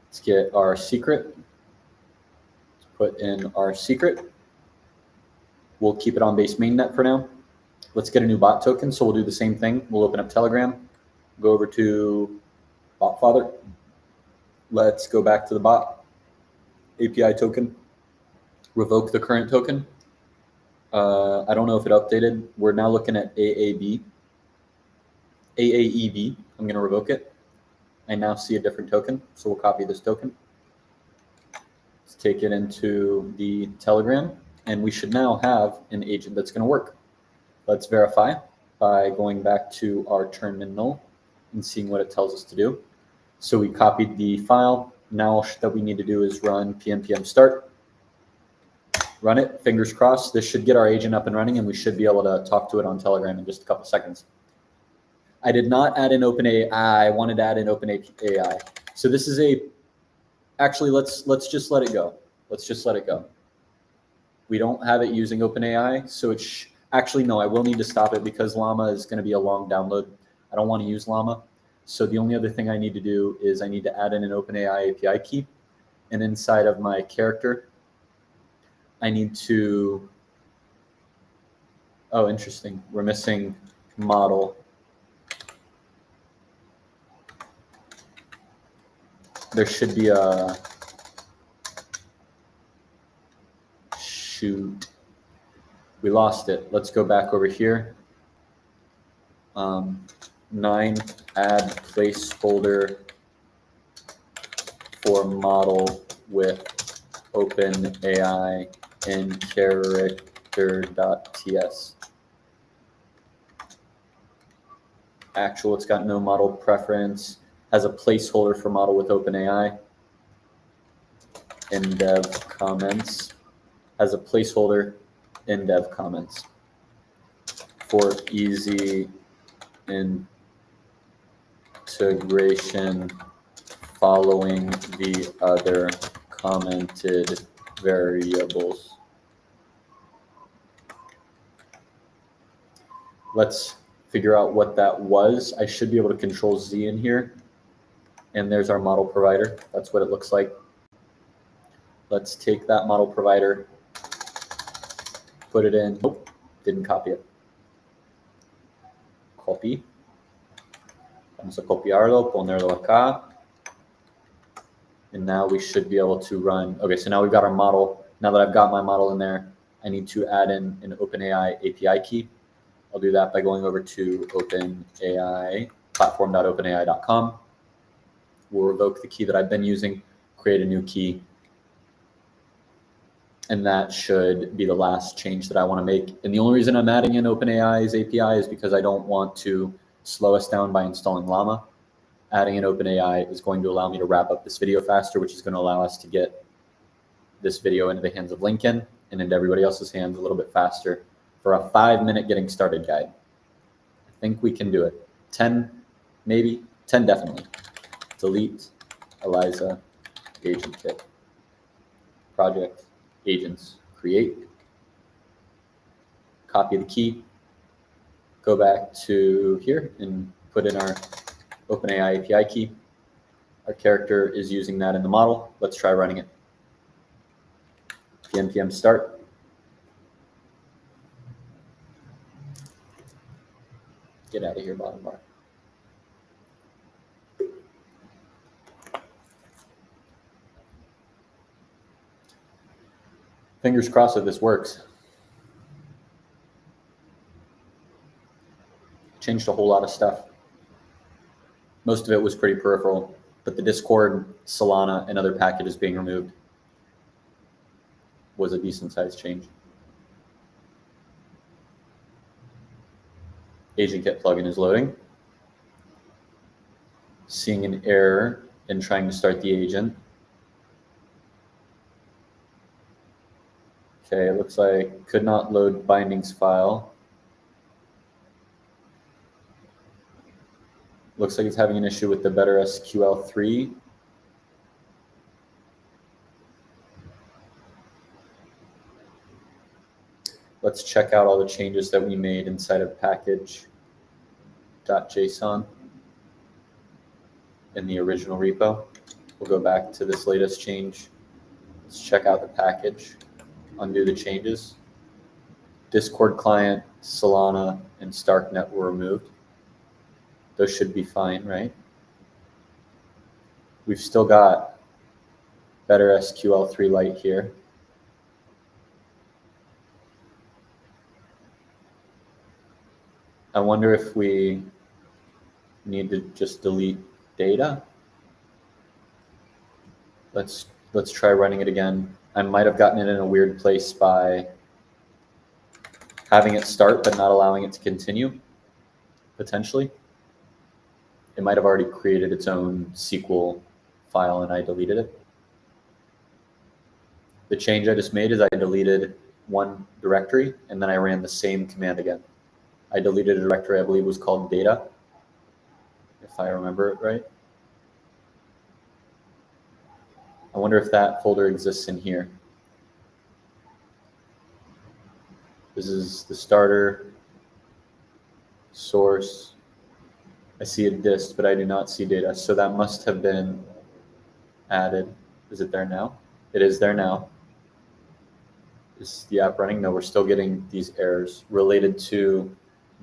Let's get our secret. Let's put in our secret. We'll keep it on base mainnet for now. Let's get a new bot token. So we'll do the same thing. We'll open up Telegram, go over to BotFather. Let's go back to the bot API token, revoke the current token. I don't know if it updated. We're now looking at AAEB. I'm going to revoke it. I now see a different token, so we'll copy this token. Let's take it into the Telegram, and we should now have an agent that's going to work. Let's verify by going back to our terminal and seeing what it tells us to do. So we copied the file. Now all that we need to do is run pnpm start. Run it, fingers crossed. This should get our agent up and running, and we should be able to talk to it on Telegram in just a couple seconds. I did not add in OpenAI. I wanted to add in OpenAI. So this is actually, let's just let it go. Let's just let it go. We don't have it using OpenAI, so it's actually, no, I will need to stop it because Llama is going to be a long download. I don't want to use Llama. So the only other thing I need to do is I need to add in an OpenAI API key, and inside of my character, I need to, oh, interesting. We're missing model. There should be a, shoot, we lost it. Let's go back over here. 9, add placeholder for model with OpenAI in character.ts. Actual, it's got no model preference, has a placeholder for model with OpenAI. In dev comments, has a placeholder in dev comments for easy integration following the other commented variables. Let's figure out what that was. I should be able to control Z in here. And there's our model provider. That's what it looks like. Let's take that model provider, put it in. Nope, didn't copy it. Copy. Vamos a copiarlo, ponerlo acá. And now we should be able to run. Okay, so now we've got our model. Now that I've got my model in there, I need to add in an OpenAI API key. I'll do that by going over to OpenAI, platform.openai.com. We'll revoke the key that I've been using, create a new key. And that should be the last change that I want to make. And the only reason I'm adding in OpenAI's API is because I don't want to slow us down by installing Llama. Adding in OpenAI is going to allow me to wrap up this video faster, which is going to allow us to get this video into the hands of Lincoln and into everybody else's hands a little bit faster for a 5-minute getting started guide. I think we can do it. 10, maybe. 10 definitely. Delete Eliza AgentKit. Project, agents, create. Copy the key. Go back to here and put in our OpenAI API key. Our character is using that in the model. Let's try running it. pnpm start. Get out of here, bottom bar. Fingers crossed that this works. Changed a whole lot of stuff. Most of it was pretty peripheral, but the Discord, Solana, and other packages being removed was a decent sized change. AgentKit plugin is loading. Seeing an error and trying to start the agent. Okay, it looks like could not load bindings file. Looks like it's having an issue with the Better SQL 3. Let's check out all the changes that we made inside of package.json in the original repo. We'll go back to this latest change. Let's check out the package, undo the changes. Discord client, Solana, and StarkNet were removed. Those should be fine, right? We've still got better SQL3 Lite here. I wonder if we need to just delete data. Let's try running it again. I might have gotten it in a weird place by having it start but not allowing it to continue, potentially. It might have already created its own SQL file and I deleted it. The change I just made is I deleted one directory and then I ran the same command again. I deleted a directory I believe was called data, if I remember it right. I wonder if that folder exists in here. This is the starter, source. I see a dist, but I do not see data. So that must have been added. Is it there now? It is there now. Is the app running? No, we're still getting these errors related to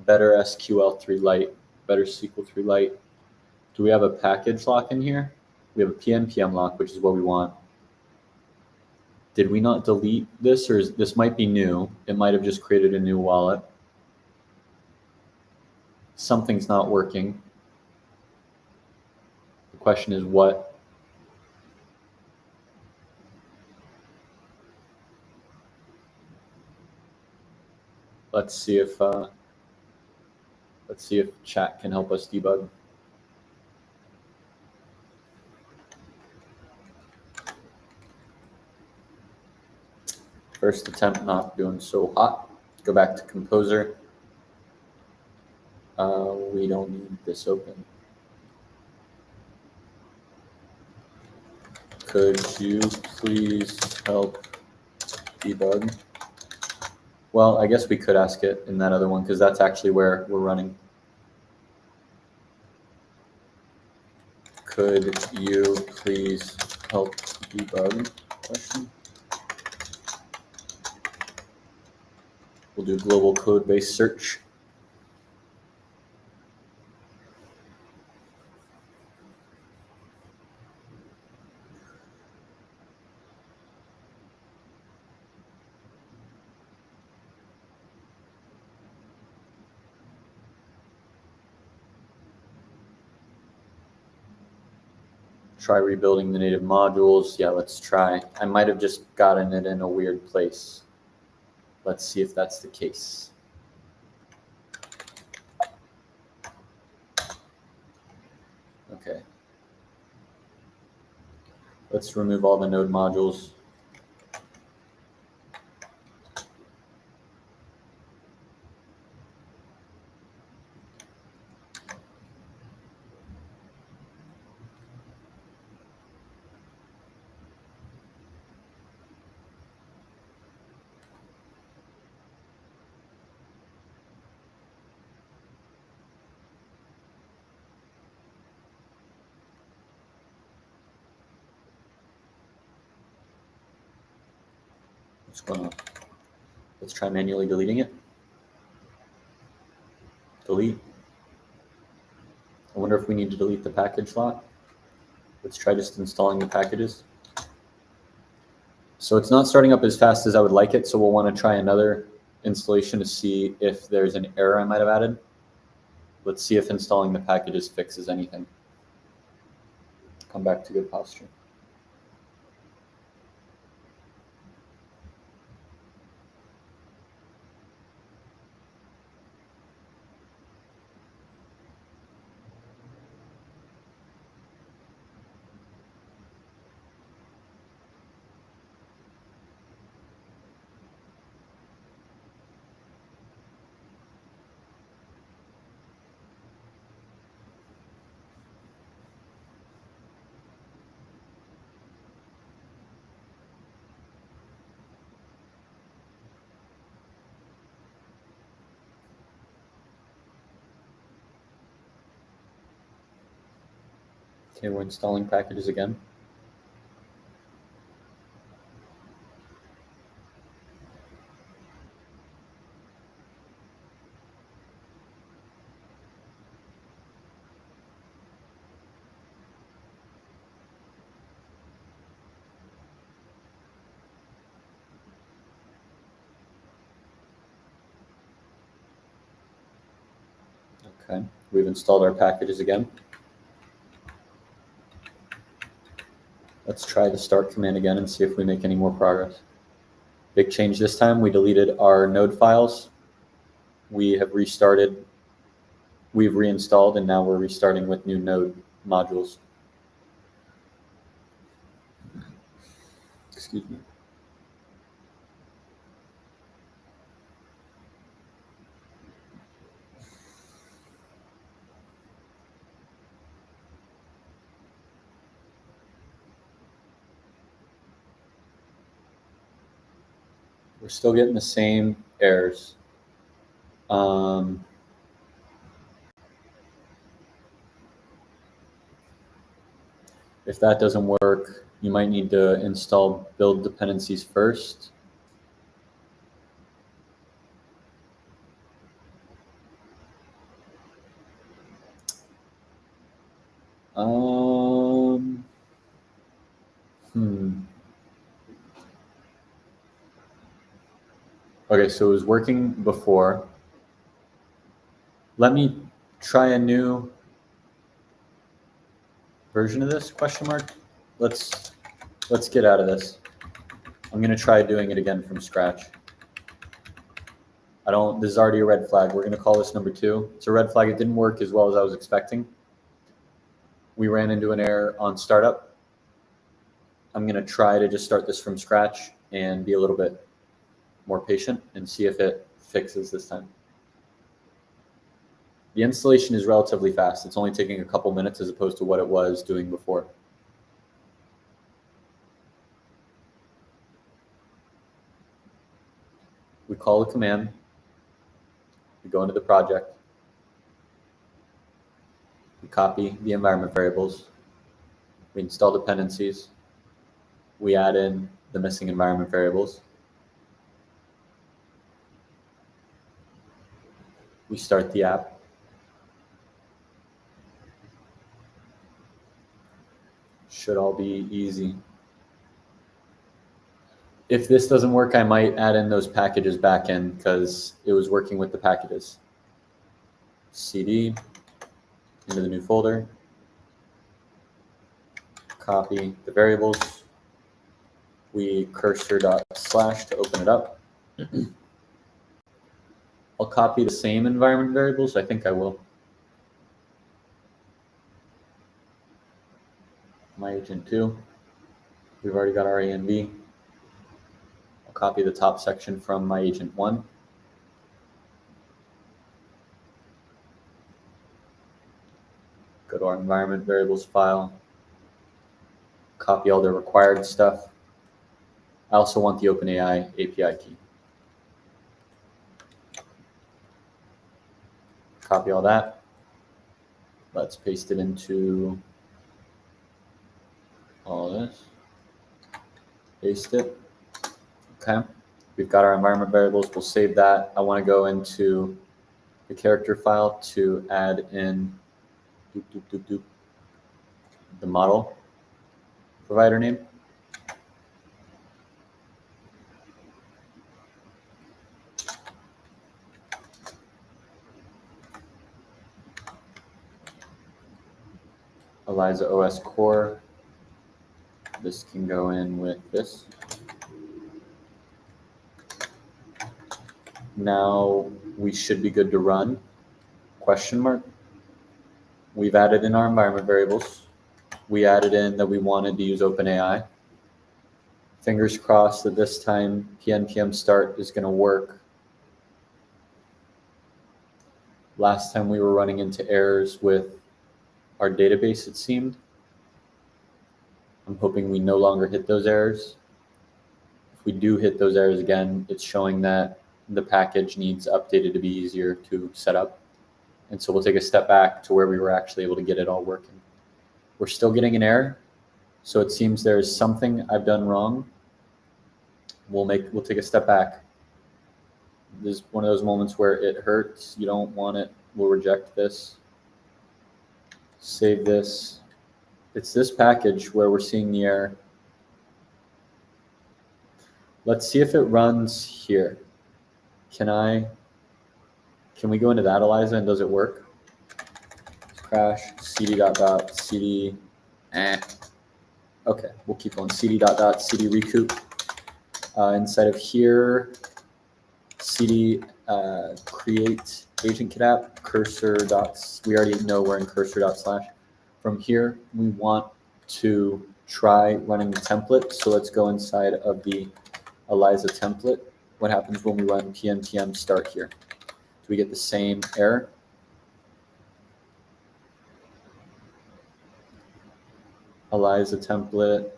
better SQL3 Lite, better SQL3 Lite. Do we have a package lock in here? We have a PNPM lock, which is what we want. Did we not delete this, or this might be new? It might have just created a new wallet. Something's not working. The question is what? Let's see if chat can help us debug. First attempt not doing so hot. Go back to Composer. We don't need this open. Could you please help debug? Well, I guess we could ask it in that other one because that's actually where we're running. Could you please help debug? Question. We'll do global code-based search. Try rebuilding the native modules. Yeah, let's try. I might have just gotten it in a weird place. Let's see if that's the case. Okay. Let's remove all the node modules. What's going on? Let's try manually deleting it. Delete. I wonder if we need to delete the package lock. Let's try just installing the packages. So it's not starting up as fast as I would like it, so we'll want to try another installation to see if there's an error I might have added. Let's see if installing the packages fixes anything. Come back to good posture. Okay, we're installing packages again. Okay, we've installed our packages again. Let's try the start command again and see if we make any more progress. Big change this time. We deleted our node files. We have restarted. We've reinstalled, and now we're restarting with new node modules. Excuse me. We're still getting the same errors. If that doesn't work, you might need to install build dependencies first. Okay, so it was working before. Let me try a new version of this, question mark. Let's get out of this. I'm gonna try doing it again from scratch. This is already a red flag. We're gonna call this number 2. It's a red flag. It didn't work as well as I was expecting. We ran into an error on startup. I'm gonna try to just start this from scratch and be a little bit more patient and see if it fixes this time. The installation is relatively fast. It's only taking a couple minutes as opposed to what it was doing before. We call the command. We go into the project. We copy the environment variables. We install dependencies. We add in the missing environment variables. We start the app. Should all be easy. If this doesn't work, I might add in those packages back in because it was working with the packages. CD into the new folder. Copy the variables. We cursor./ to open it up. I'll copy the same environment variables. I think I will. My agent 2. We've already got our A and B. I'll copy the top section from my agent 1. Go to our environment variables file. Copy all the required stuff. I also want the OpenAI API key. Copy all that. Let's paste it into all this. Paste it. Okay. We've got our environment variables. We'll save that. I want to go into the character file to add in the model provider name. Eliza OS core. This can go in with this. Now we should be good to run, question mark. We've added in our environment variables. We added in that we wanted to use OpenAI. Fingers crossed that this time PNPM start is going to work. Last time we were running into errors with our database, it seemed. I'm hoping we no longer hit those errors. If we do hit those errors again, it's showing that the package needs updated to be easier to set up. And so we'll take a step back to where we were actually able to get it all working. We're still getting an error. So it seems there is something I've done wrong. We'll take a step back. This is one of those moments where it hurts. You don't want it. We'll reject this. Save this. It's this package where we're seeing the error. Let's see if it runs here. Can we go into that, Eliza, and does it work? Crash, cd dot cd. Okay, we'll keep going. cd dot cd recoup. Inside of here, cd create AgentKit app cursor dots. We already know we're in cursor dot slash. From here, we want to try running the template. So let's go inside of the Eliza template. What happens when we run pnpm start here? Do we get the same error? Eliza template,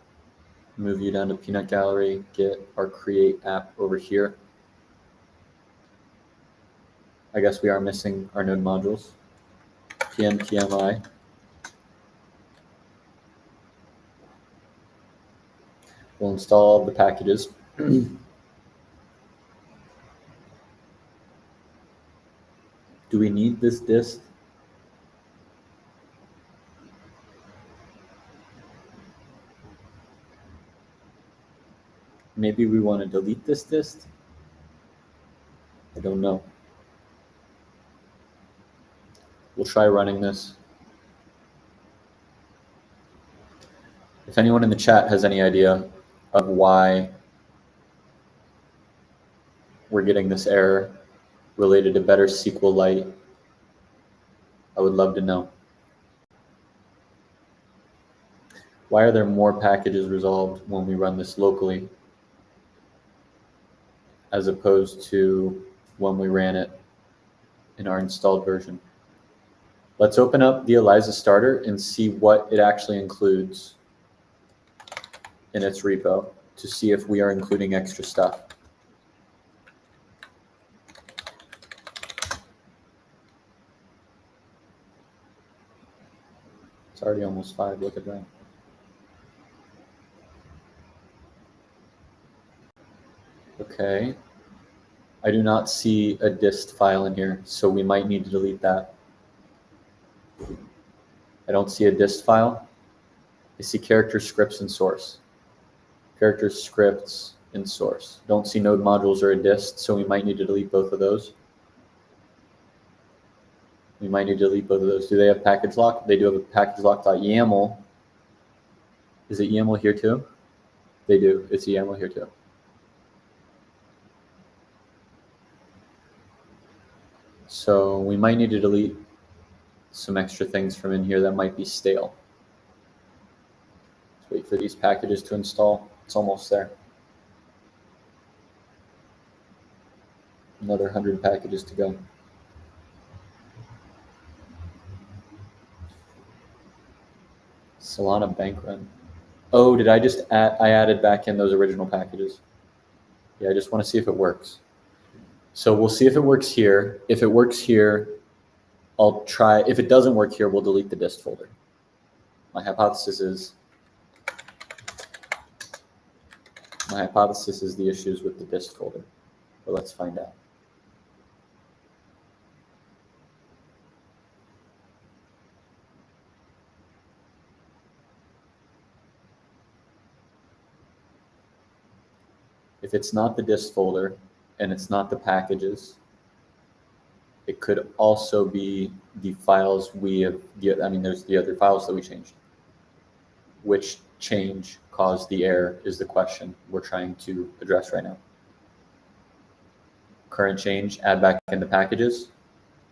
move you down to peanut gallery, get our create app over here. I guess we are missing our node modules. pnpmi. We'll install all the packages. Do we need this dist? Maybe we want to delete this dist? I don't know. We'll try running this. If anyone in the chat has any idea of why we're getting this error related to better SQLite, I would love to know. Why are there more packages resolved when we run this locally as opposed to when we ran it in our installed version? Let's open up the Eliza starter and see what it actually includes in its repo to see if we are including extra stuff. It's already almost 5, look at that. Okay, I do not see a dist file in here, so we might need to delete that. I don't see a dist file. I see character scripts and source. Character scripts and source. Don't see node modules or a dist, so we might need to delete both of those. We might need to delete both of those. Do they have package lock? They do have a package lock.yaml. Is it YAML here too? They do. It's a YAML here too. So we might need to delete some extra things from in here that might be stale. Let's wait for these packages to install. It's almost there. Another 100 packages to go. Solana bank run. Oh, did I just add, I added back in those original packages. Yeah, I just want to see if it works. So we'll see if it works here. If it works here, I'll try. If it doesn't work here, we'll delete the dist folder. My hypothesis is the issues with the dist folder, but let's find out. If it's not the dist folder and it's not the packages, it could also be the files we have. I mean, there's the other files that we changed. Which change caused the error is the question we're trying to address right now. Current change, add back in the packages,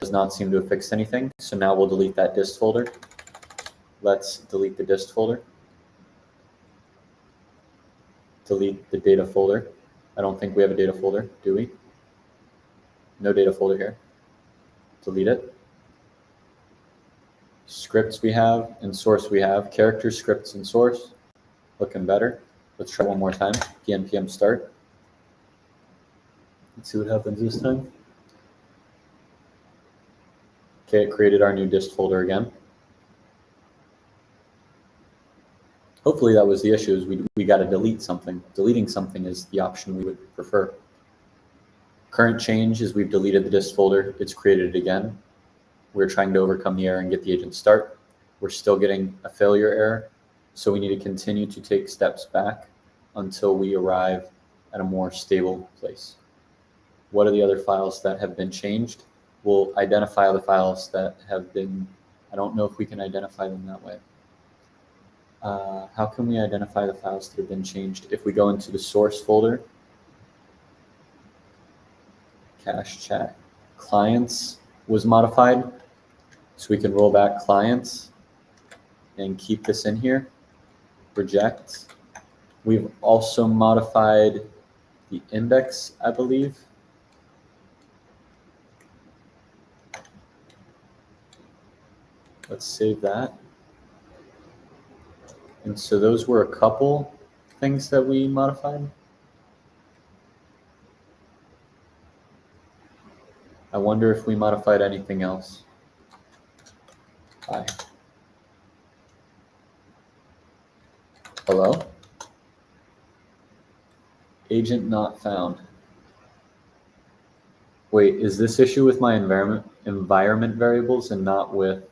does not seem to have fixed anything. So now we'll delete that dist folder. Let's delete the dist folder. Delete the data folder. I don't think we have a data folder, do we? No data folder here. Delete it. Scripts we have and source we have. Character, scripts, and source. Looking better. Let's try one more time. pnpm start. Let's see what happens this time. Okay, it created our new dist folder again. Hopefully that was the issue, is we got to delete something. Deleting something is the option we would prefer. Current change is we've deleted the dist folder. It's created it again. We're trying to overcome the error and get the agent start. We're still getting a failure error. So we need to continue to take steps back until we arrive at a more stable place. What are the other files that have been changed? We'll identify the files that have been, I don't know if we can identify them that way. How can we identify the files that have been changed? If we go into the source folder, cache chat clients was modified, so we can roll back clients and keep this in here, reject. We've also modified the index, I believe. Let's save that. And so those were a couple things that we modified. I wonder if we modified anything else. Hi. Hello? Agent not found. Wait, is this issue with my environment variables and not with...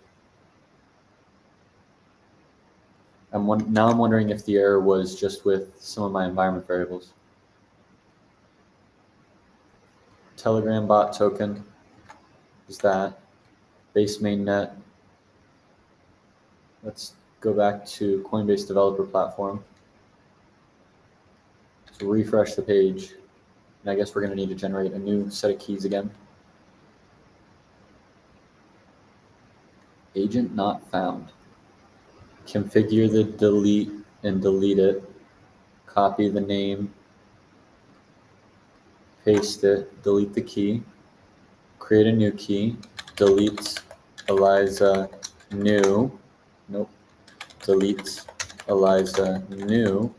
Now I'm wondering if the error was just with some of my environment variables. Telegram bot token is that. Base mainnet. Let's go back to Coinbase developer platform. So refresh the page. And I guess we're going to need to generate a new set of keys again. Agent not found. Configure the delete and delete it. Copy the name. Paste it. Delete the key. Create a new key. Delete Eliza new. Nope. Delete Eliza new.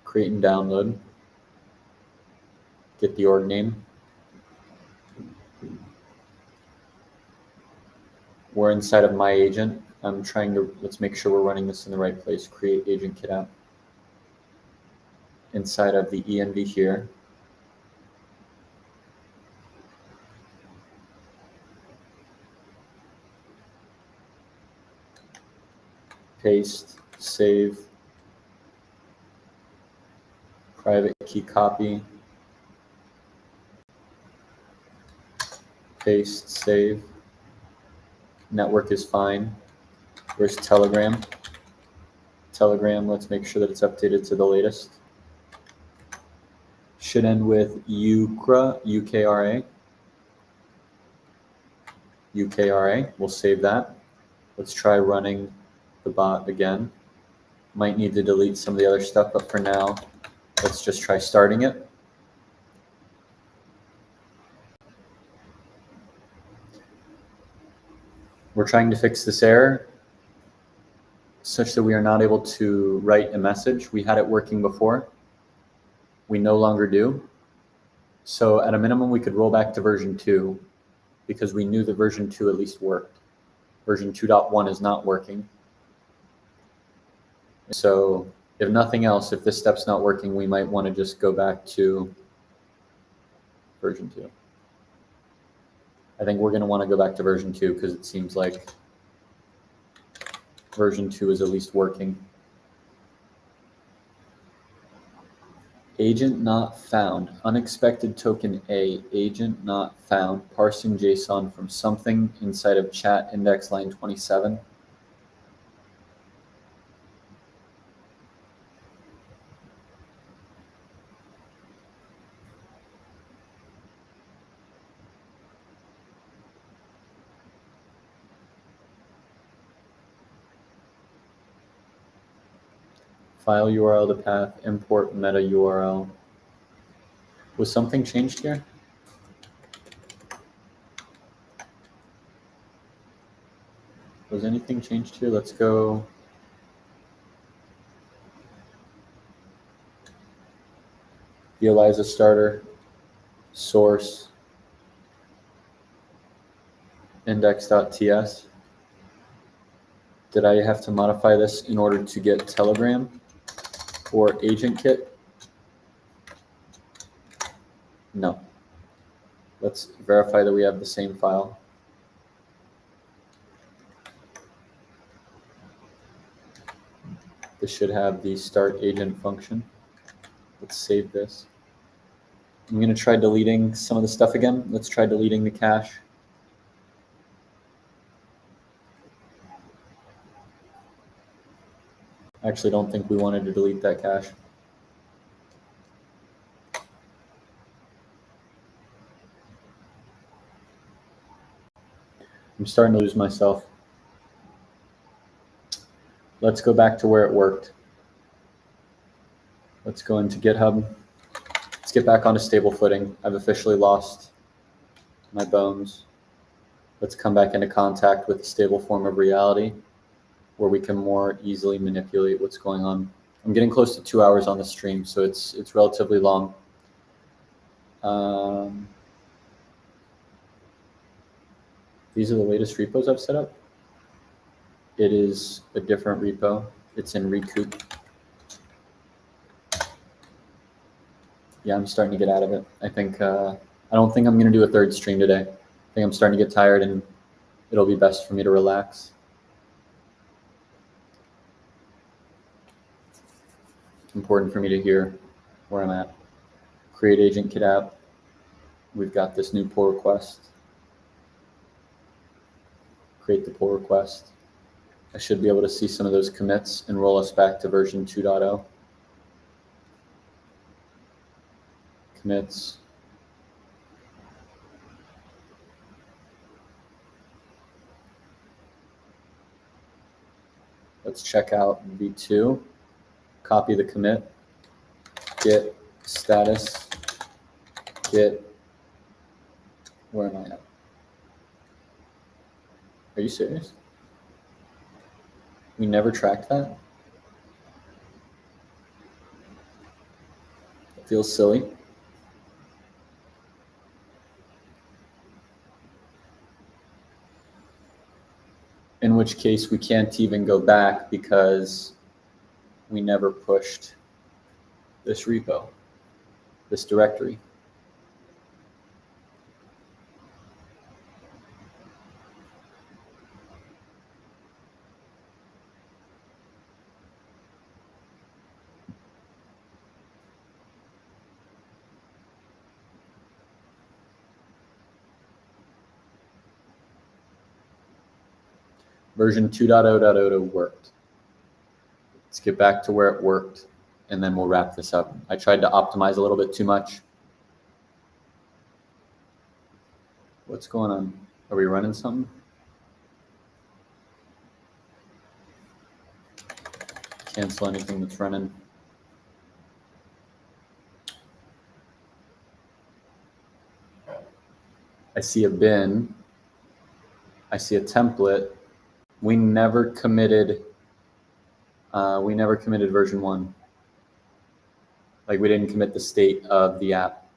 Create and download. Get the org name. We're inside of my agent. I'm trying to, let's make sure we're running this in the right place. Create AgentKit app. Inside of the env here. Paste, save, private key copy, paste, save. Network is fine. Where's Telegram? Telegram, let's make sure that it's updated to the latest. Should end with UKRA, UKRA. UKRA, we'll save that. Let's try running the bot again. Might need to delete some of the other stuff, but for now, let's just try starting it. We're trying to fix this error such that we are not able to write a message. We had it working before. We no longer do. So at a minimum, we could roll back to version 2 because we knew that version 2 at least worked. Version 2.1 is not working. So if nothing else, if this step's not working, we might want to just go back to version 2. I think we're going to want to go back to version 2 because it seems like version 2 is at least working. Agent not found. Unexpected token A. Agent not found. Parsing JSON from something inside of chat index line 27. File URL to path, import meta URL. Was something changed here? Was anything changed here? Let's go. The Eliza starter, source, index.ts. Did I have to modify this in order to get Telegram or AgentKit? No. Let's verify that we have the same file. This should have the start agent function. Let's save this. I'm going to try deleting some of the stuff again. Let's try deleting the cache. I actually don't think we wanted to delete that cache. I'm starting to lose myself. Let's go back to where it worked. Let's go into GitHub. Let's get back onto stable footing. I've officially lost my bones. Let's come back into contact with a stable form of reality where we can more easily manipulate what's going on. I'm getting close to 2 hours on the stream, so it's relatively long. These are the latest repos I've set up. It is a different repo. It's in Recoup. Yeah, I'm starting to get out of it. I don't think I'm going to do a third stream today. I think I'm starting to get tired and it'll be best for me to relax. Important for me to hear where I'm at. Create AgentKit app. We've got this new pull request. Create the pull request. I should be able to see some of those commits and roll us back to version 2.0. Commits. Let's check out v2. Copy the commit. Git status. Git. Where am I at? Are you serious? We never tracked that? It feels silly. In which case we can't even go back because we never pushed this repo, this directory. Version 2.0.0 worked. Let's get back to where it worked, and then we'll wrap this up. I tried to optimize a little bit too much. What's going on? Are we running something? Cancel anything that's running. I see a bin. I see a template. We never committed version 1. Like we didn't commit the state of the app.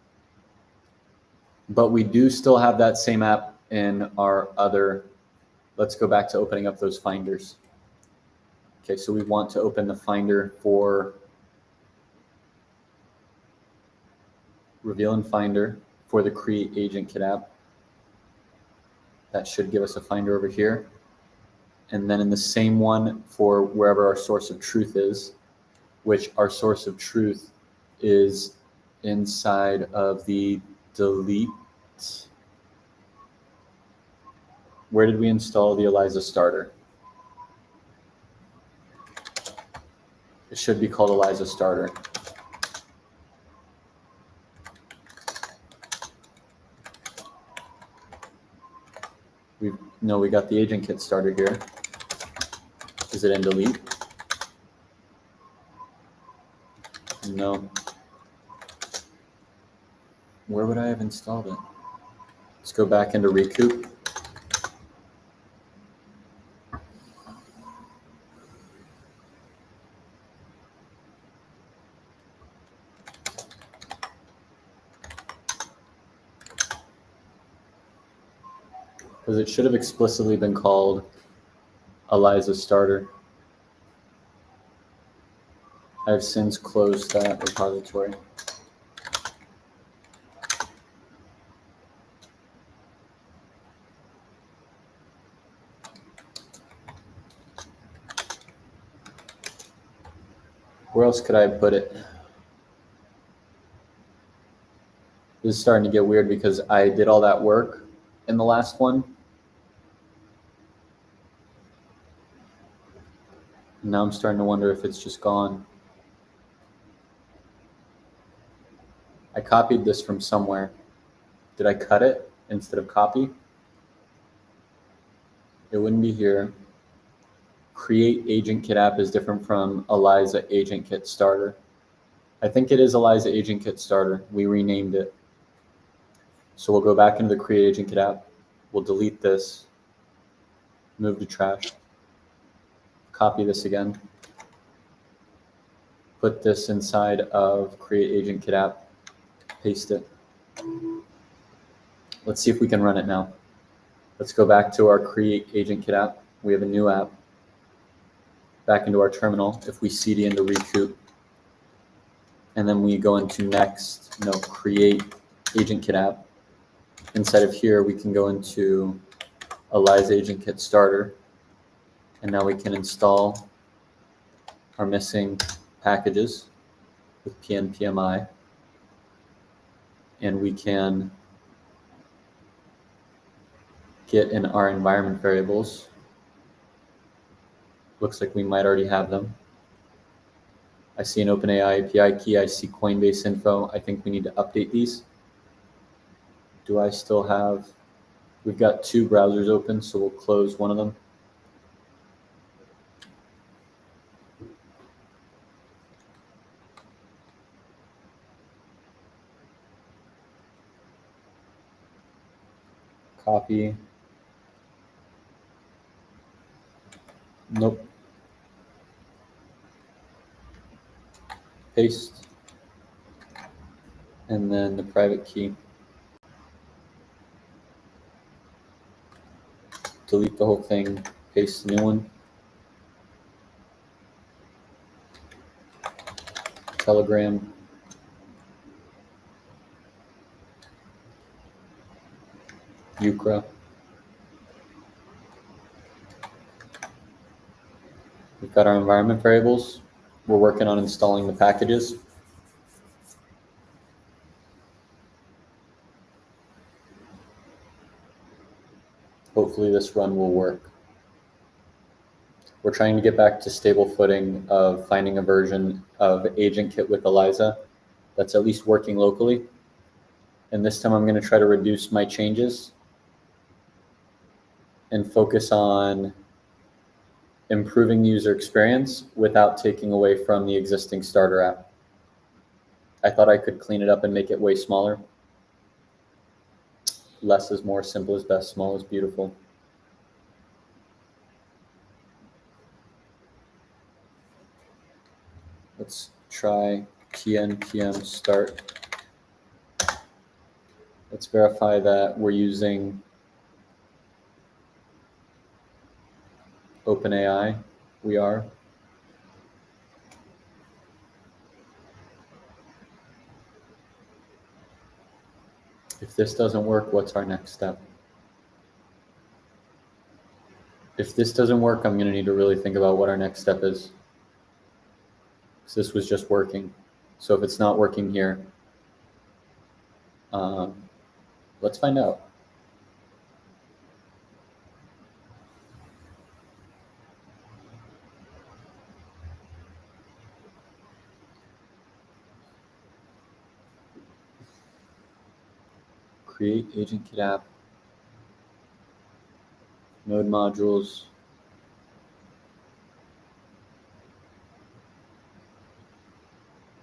But we do still have that same app in our other. Let's go back to opening up those finders. Okay, so we want to open the finder for reveal in finder for the create AgentKit app. That should give us a finder over here. And then in the same one for wherever our source of truth is, which our source of truth is inside of the delete. Where did we install the Eliza starter? It should be called Eliza starter. We got the AgentKit starter here. Is it in delete? No. Where would I have installed it? Let's go back into Recoup. Because it should have explicitly been called Eliza starter. I have since closed that repository. Where else could I have put it? This is starting to get weird because I did all that work in the last one. And now I'm starting to wonder if it's just gone. I copied this from somewhere. Did I cut it instead of copy? It wouldn't be here. Create AgentKit app is different from Eliza AgentKit starter. I think it is Eliza AgentKit starter. We renamed it. So we'll go back into the Create AgentKit app. We'll delete this, move to trash, copy this again, put this inside of Create AgentKit app, paste it. Let's see if we can run it now. Let's go back to our Create AgentKit app. We have a new app. Back into our terminal. If we cd into recoup, and then we go into next, Create AgentKit app. Inside of here, we can go into Eliza AgentKit starter, and now we can install our missing packages with pnpmi, and we can get in our environment variables. Looks like we might already have them. I see an OpenAI API key. I see Coinbase info. I think we need to update these. Do I still have? We've got two browsers open, so we'll close one of them. Copy. Nope. Paste. And then the private key. Delete the whole thing, paste the new one. Telegram. Ukra. We've got our environment variables. We're working on installing the packages. Hopefully this run will work. We're trying to get back to stable footing of finding a version of AgentKit with Eliza that's at least working locally. And this time I'm going to try to reduce my changes and focus on improving the user experience without taking away from the existing starter app. I thought I could clean it up and make it way smaller. Less is more, simple is best, small is beautiful. Let's try pnpm start. Let's verify that we're using OpenAI. We are. If this doesn't work, what's our next step? If this doesn't work, I'm going to need to really think about what our next step is. So this was just working. So if it's not working here, let's find out. Create AgentKit app, node modules.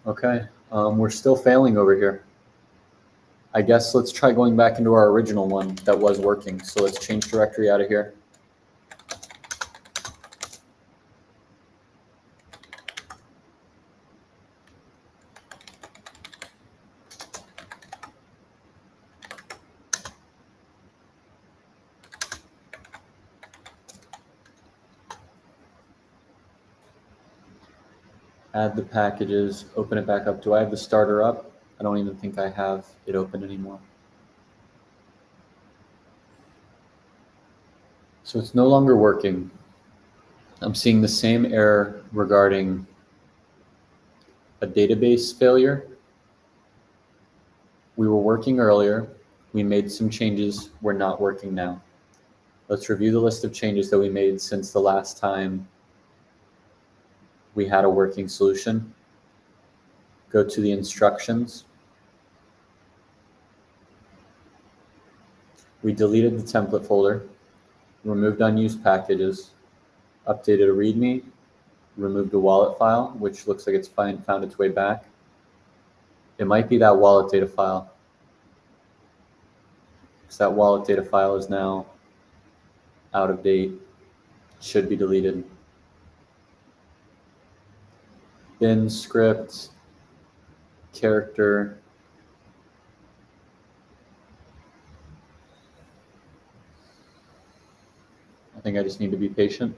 Okay, we're still failing over here. I guess let's try going back into our original one that was working. So let's change directory out of here. Add the packages, open it back up. Do I have the starter up? I don't even think I have it open anymore. So it's no longer working. I'm seeing the same error regarding a database failure. We were working earlier. We made some changes. We're not working now. Let's review the list of changes that we made since the last time we had a working solution. Go to the instructions. We deleted the template folder, removed unused packages, updated a README, removed a wallet file, which looks like it's found its way back. It might be that wallet data file, because that wallet data file is now out of date, should be deleted. Bin script, character, I think I just need to be patient.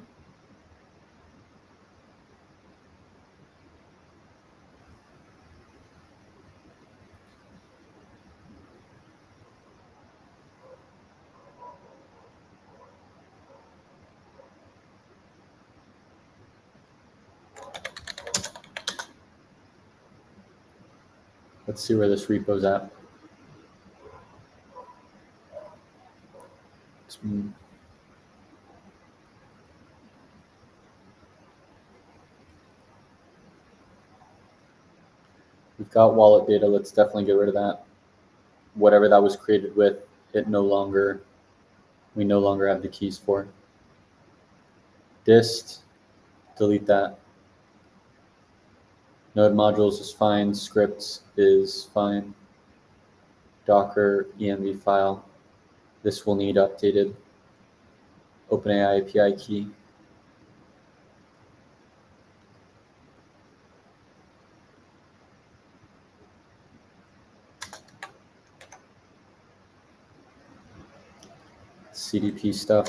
Let's see where this repo's at. We've got wallet data. Let's definitely get rid of that. Whatever that was created with, we no longer have the keys for. Dist, delete that. Node modules is fine. Scripts is fine. Docker env file. This will need updated. OpenAI API key. CDP stuff.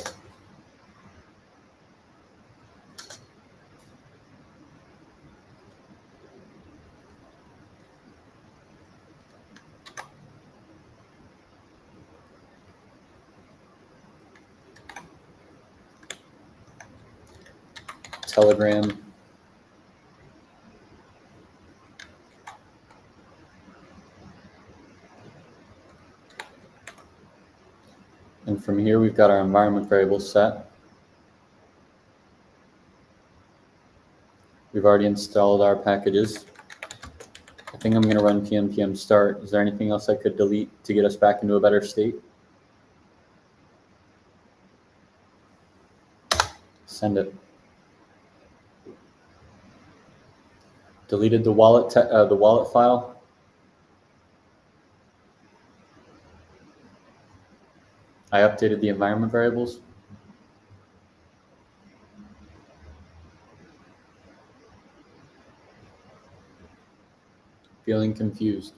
Telegram. And from here, we've got our environment variables set. We've already installed our packages. I think I'm going to run pm start. Is there anything else I could delete to get us back into a better state? Send it. Deleted the wallet file. I updated the environment variables. Feeling confused.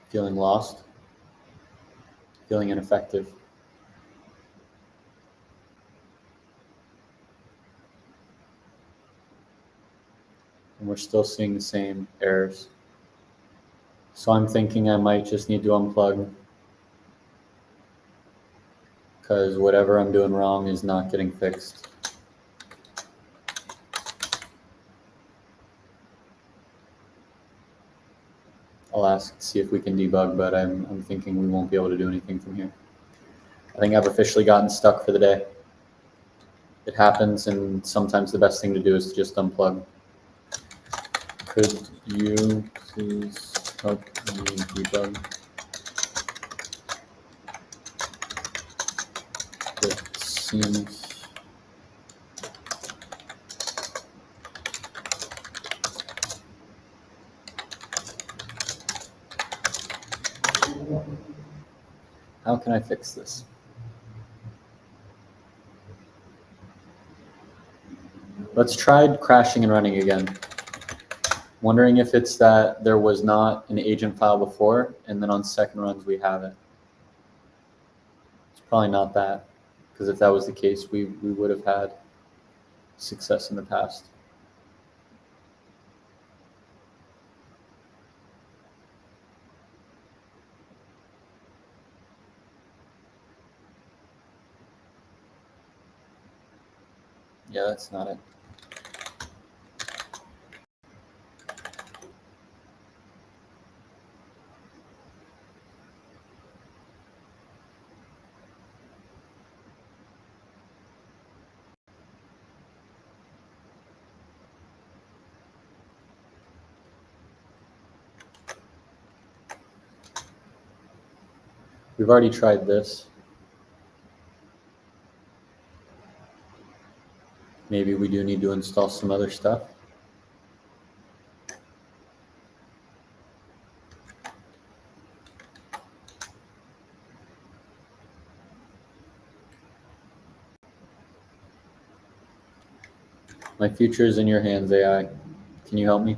Feeling lost. Feeling ineffective. And we're still seeing the same errors. So I'm thinking I might just need to unplug, because whatever I'm doing wrong is not getting fixed. I'll ask to see if we can debug, but I'm thinking we won't be able to do anything from here. I think I've officially gotten stuck for the day. It happens, and sometimes the best thing to do is to just unplug. Could you please help me debug? It seems how can I fix this? Let's try crashing and running again. Wondering if it's that there was not an agent file before, and then on second runs we have it. It's probably not that, because if that was the case, we would have had success in the past. Yeah, that's not it. We've already tried this. Maybe we do need to install some other stuff. My future is in your hands, AI. Can you help me?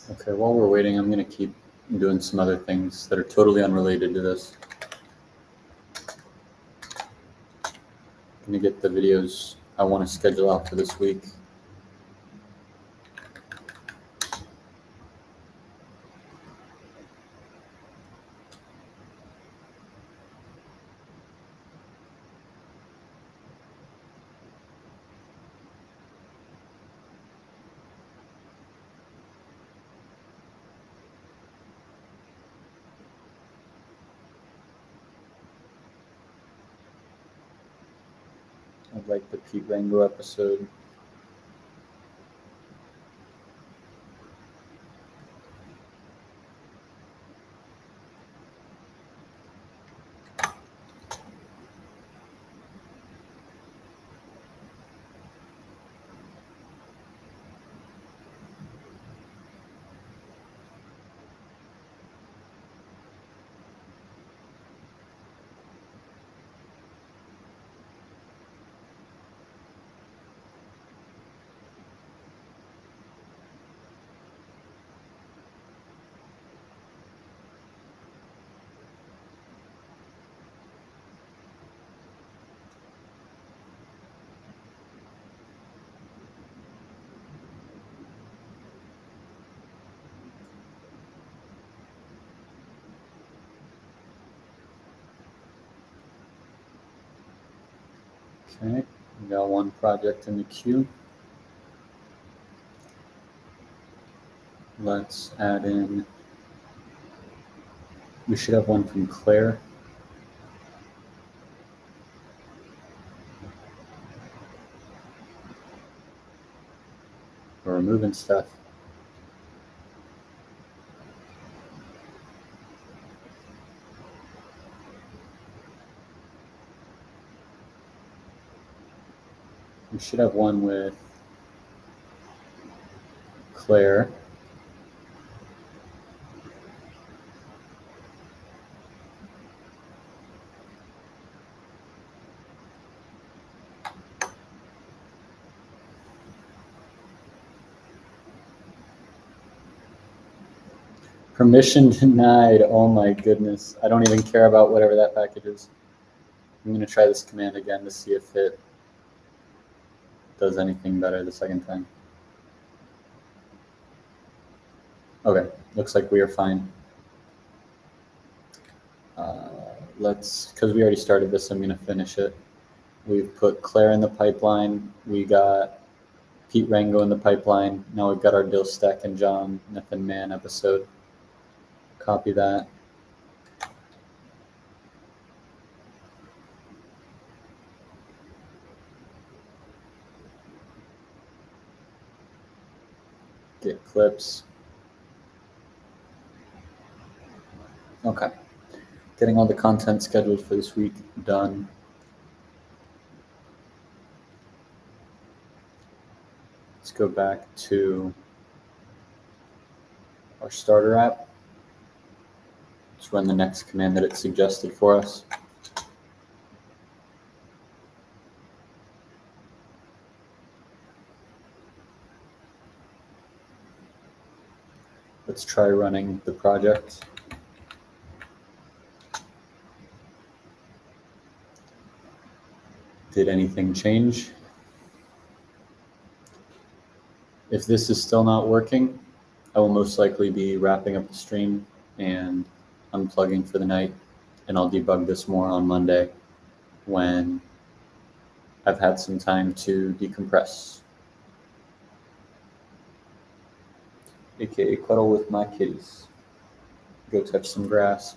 Okay, while we're waiting, I'm gonna keep doing some other things that are totally unrelated to this. I'm gonna get the videos I want to schedule out for this week. I'd like the Pete Rango episode. Okay, we got one project in the queue. Let's add in, we should have one from Claire. We're removing stuff. We should have one with Claire. Permission denied. Oh my goodness. I don't even care about whatever that package is. I'm going to try this command again to see if it does anything better the second time. Okay, looks like we are fine. Because we already started this, I'm going to finish it. We've put Claire in the pipeline. We got Pete Rango in the pipeline. Now we've got our Dill Stack and John Nathan Mann episode. Copy that. Get clips. Okay. Getting all the content scheduled for this week done. Let's go back to our starter app. Let's run the next command that it suggested for us. Let's try running the project. Did anything change? If this is still not working, I will most likely be wrapping up the stream and unplugging for the night, and I'll debug this more on Monday when I've had some time to decompress. AKA cuddle with my kitties. Go touch some grass.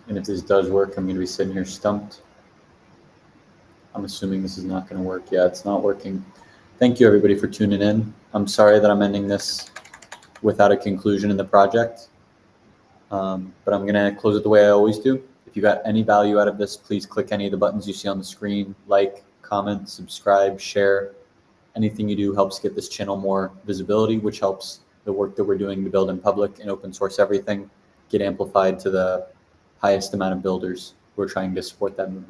And if this does work, I'm going to be sitting here stumped. I'm assuming this is not going to work. Yeah, it's not working. Thank you, everybody, for tuning in. I'm sorry that I'm ending this without a conclusion in the project, but I'm going to close it the way I always do. If you got any value out of this, please click any of the buttons you see on the screen. Like, comment, subscribe, share. Anything you do helps get this channel more visibility, which helps the work that we're doing to build in public and open source everything get amplified to the highest amount of builders who are trying to support that movement.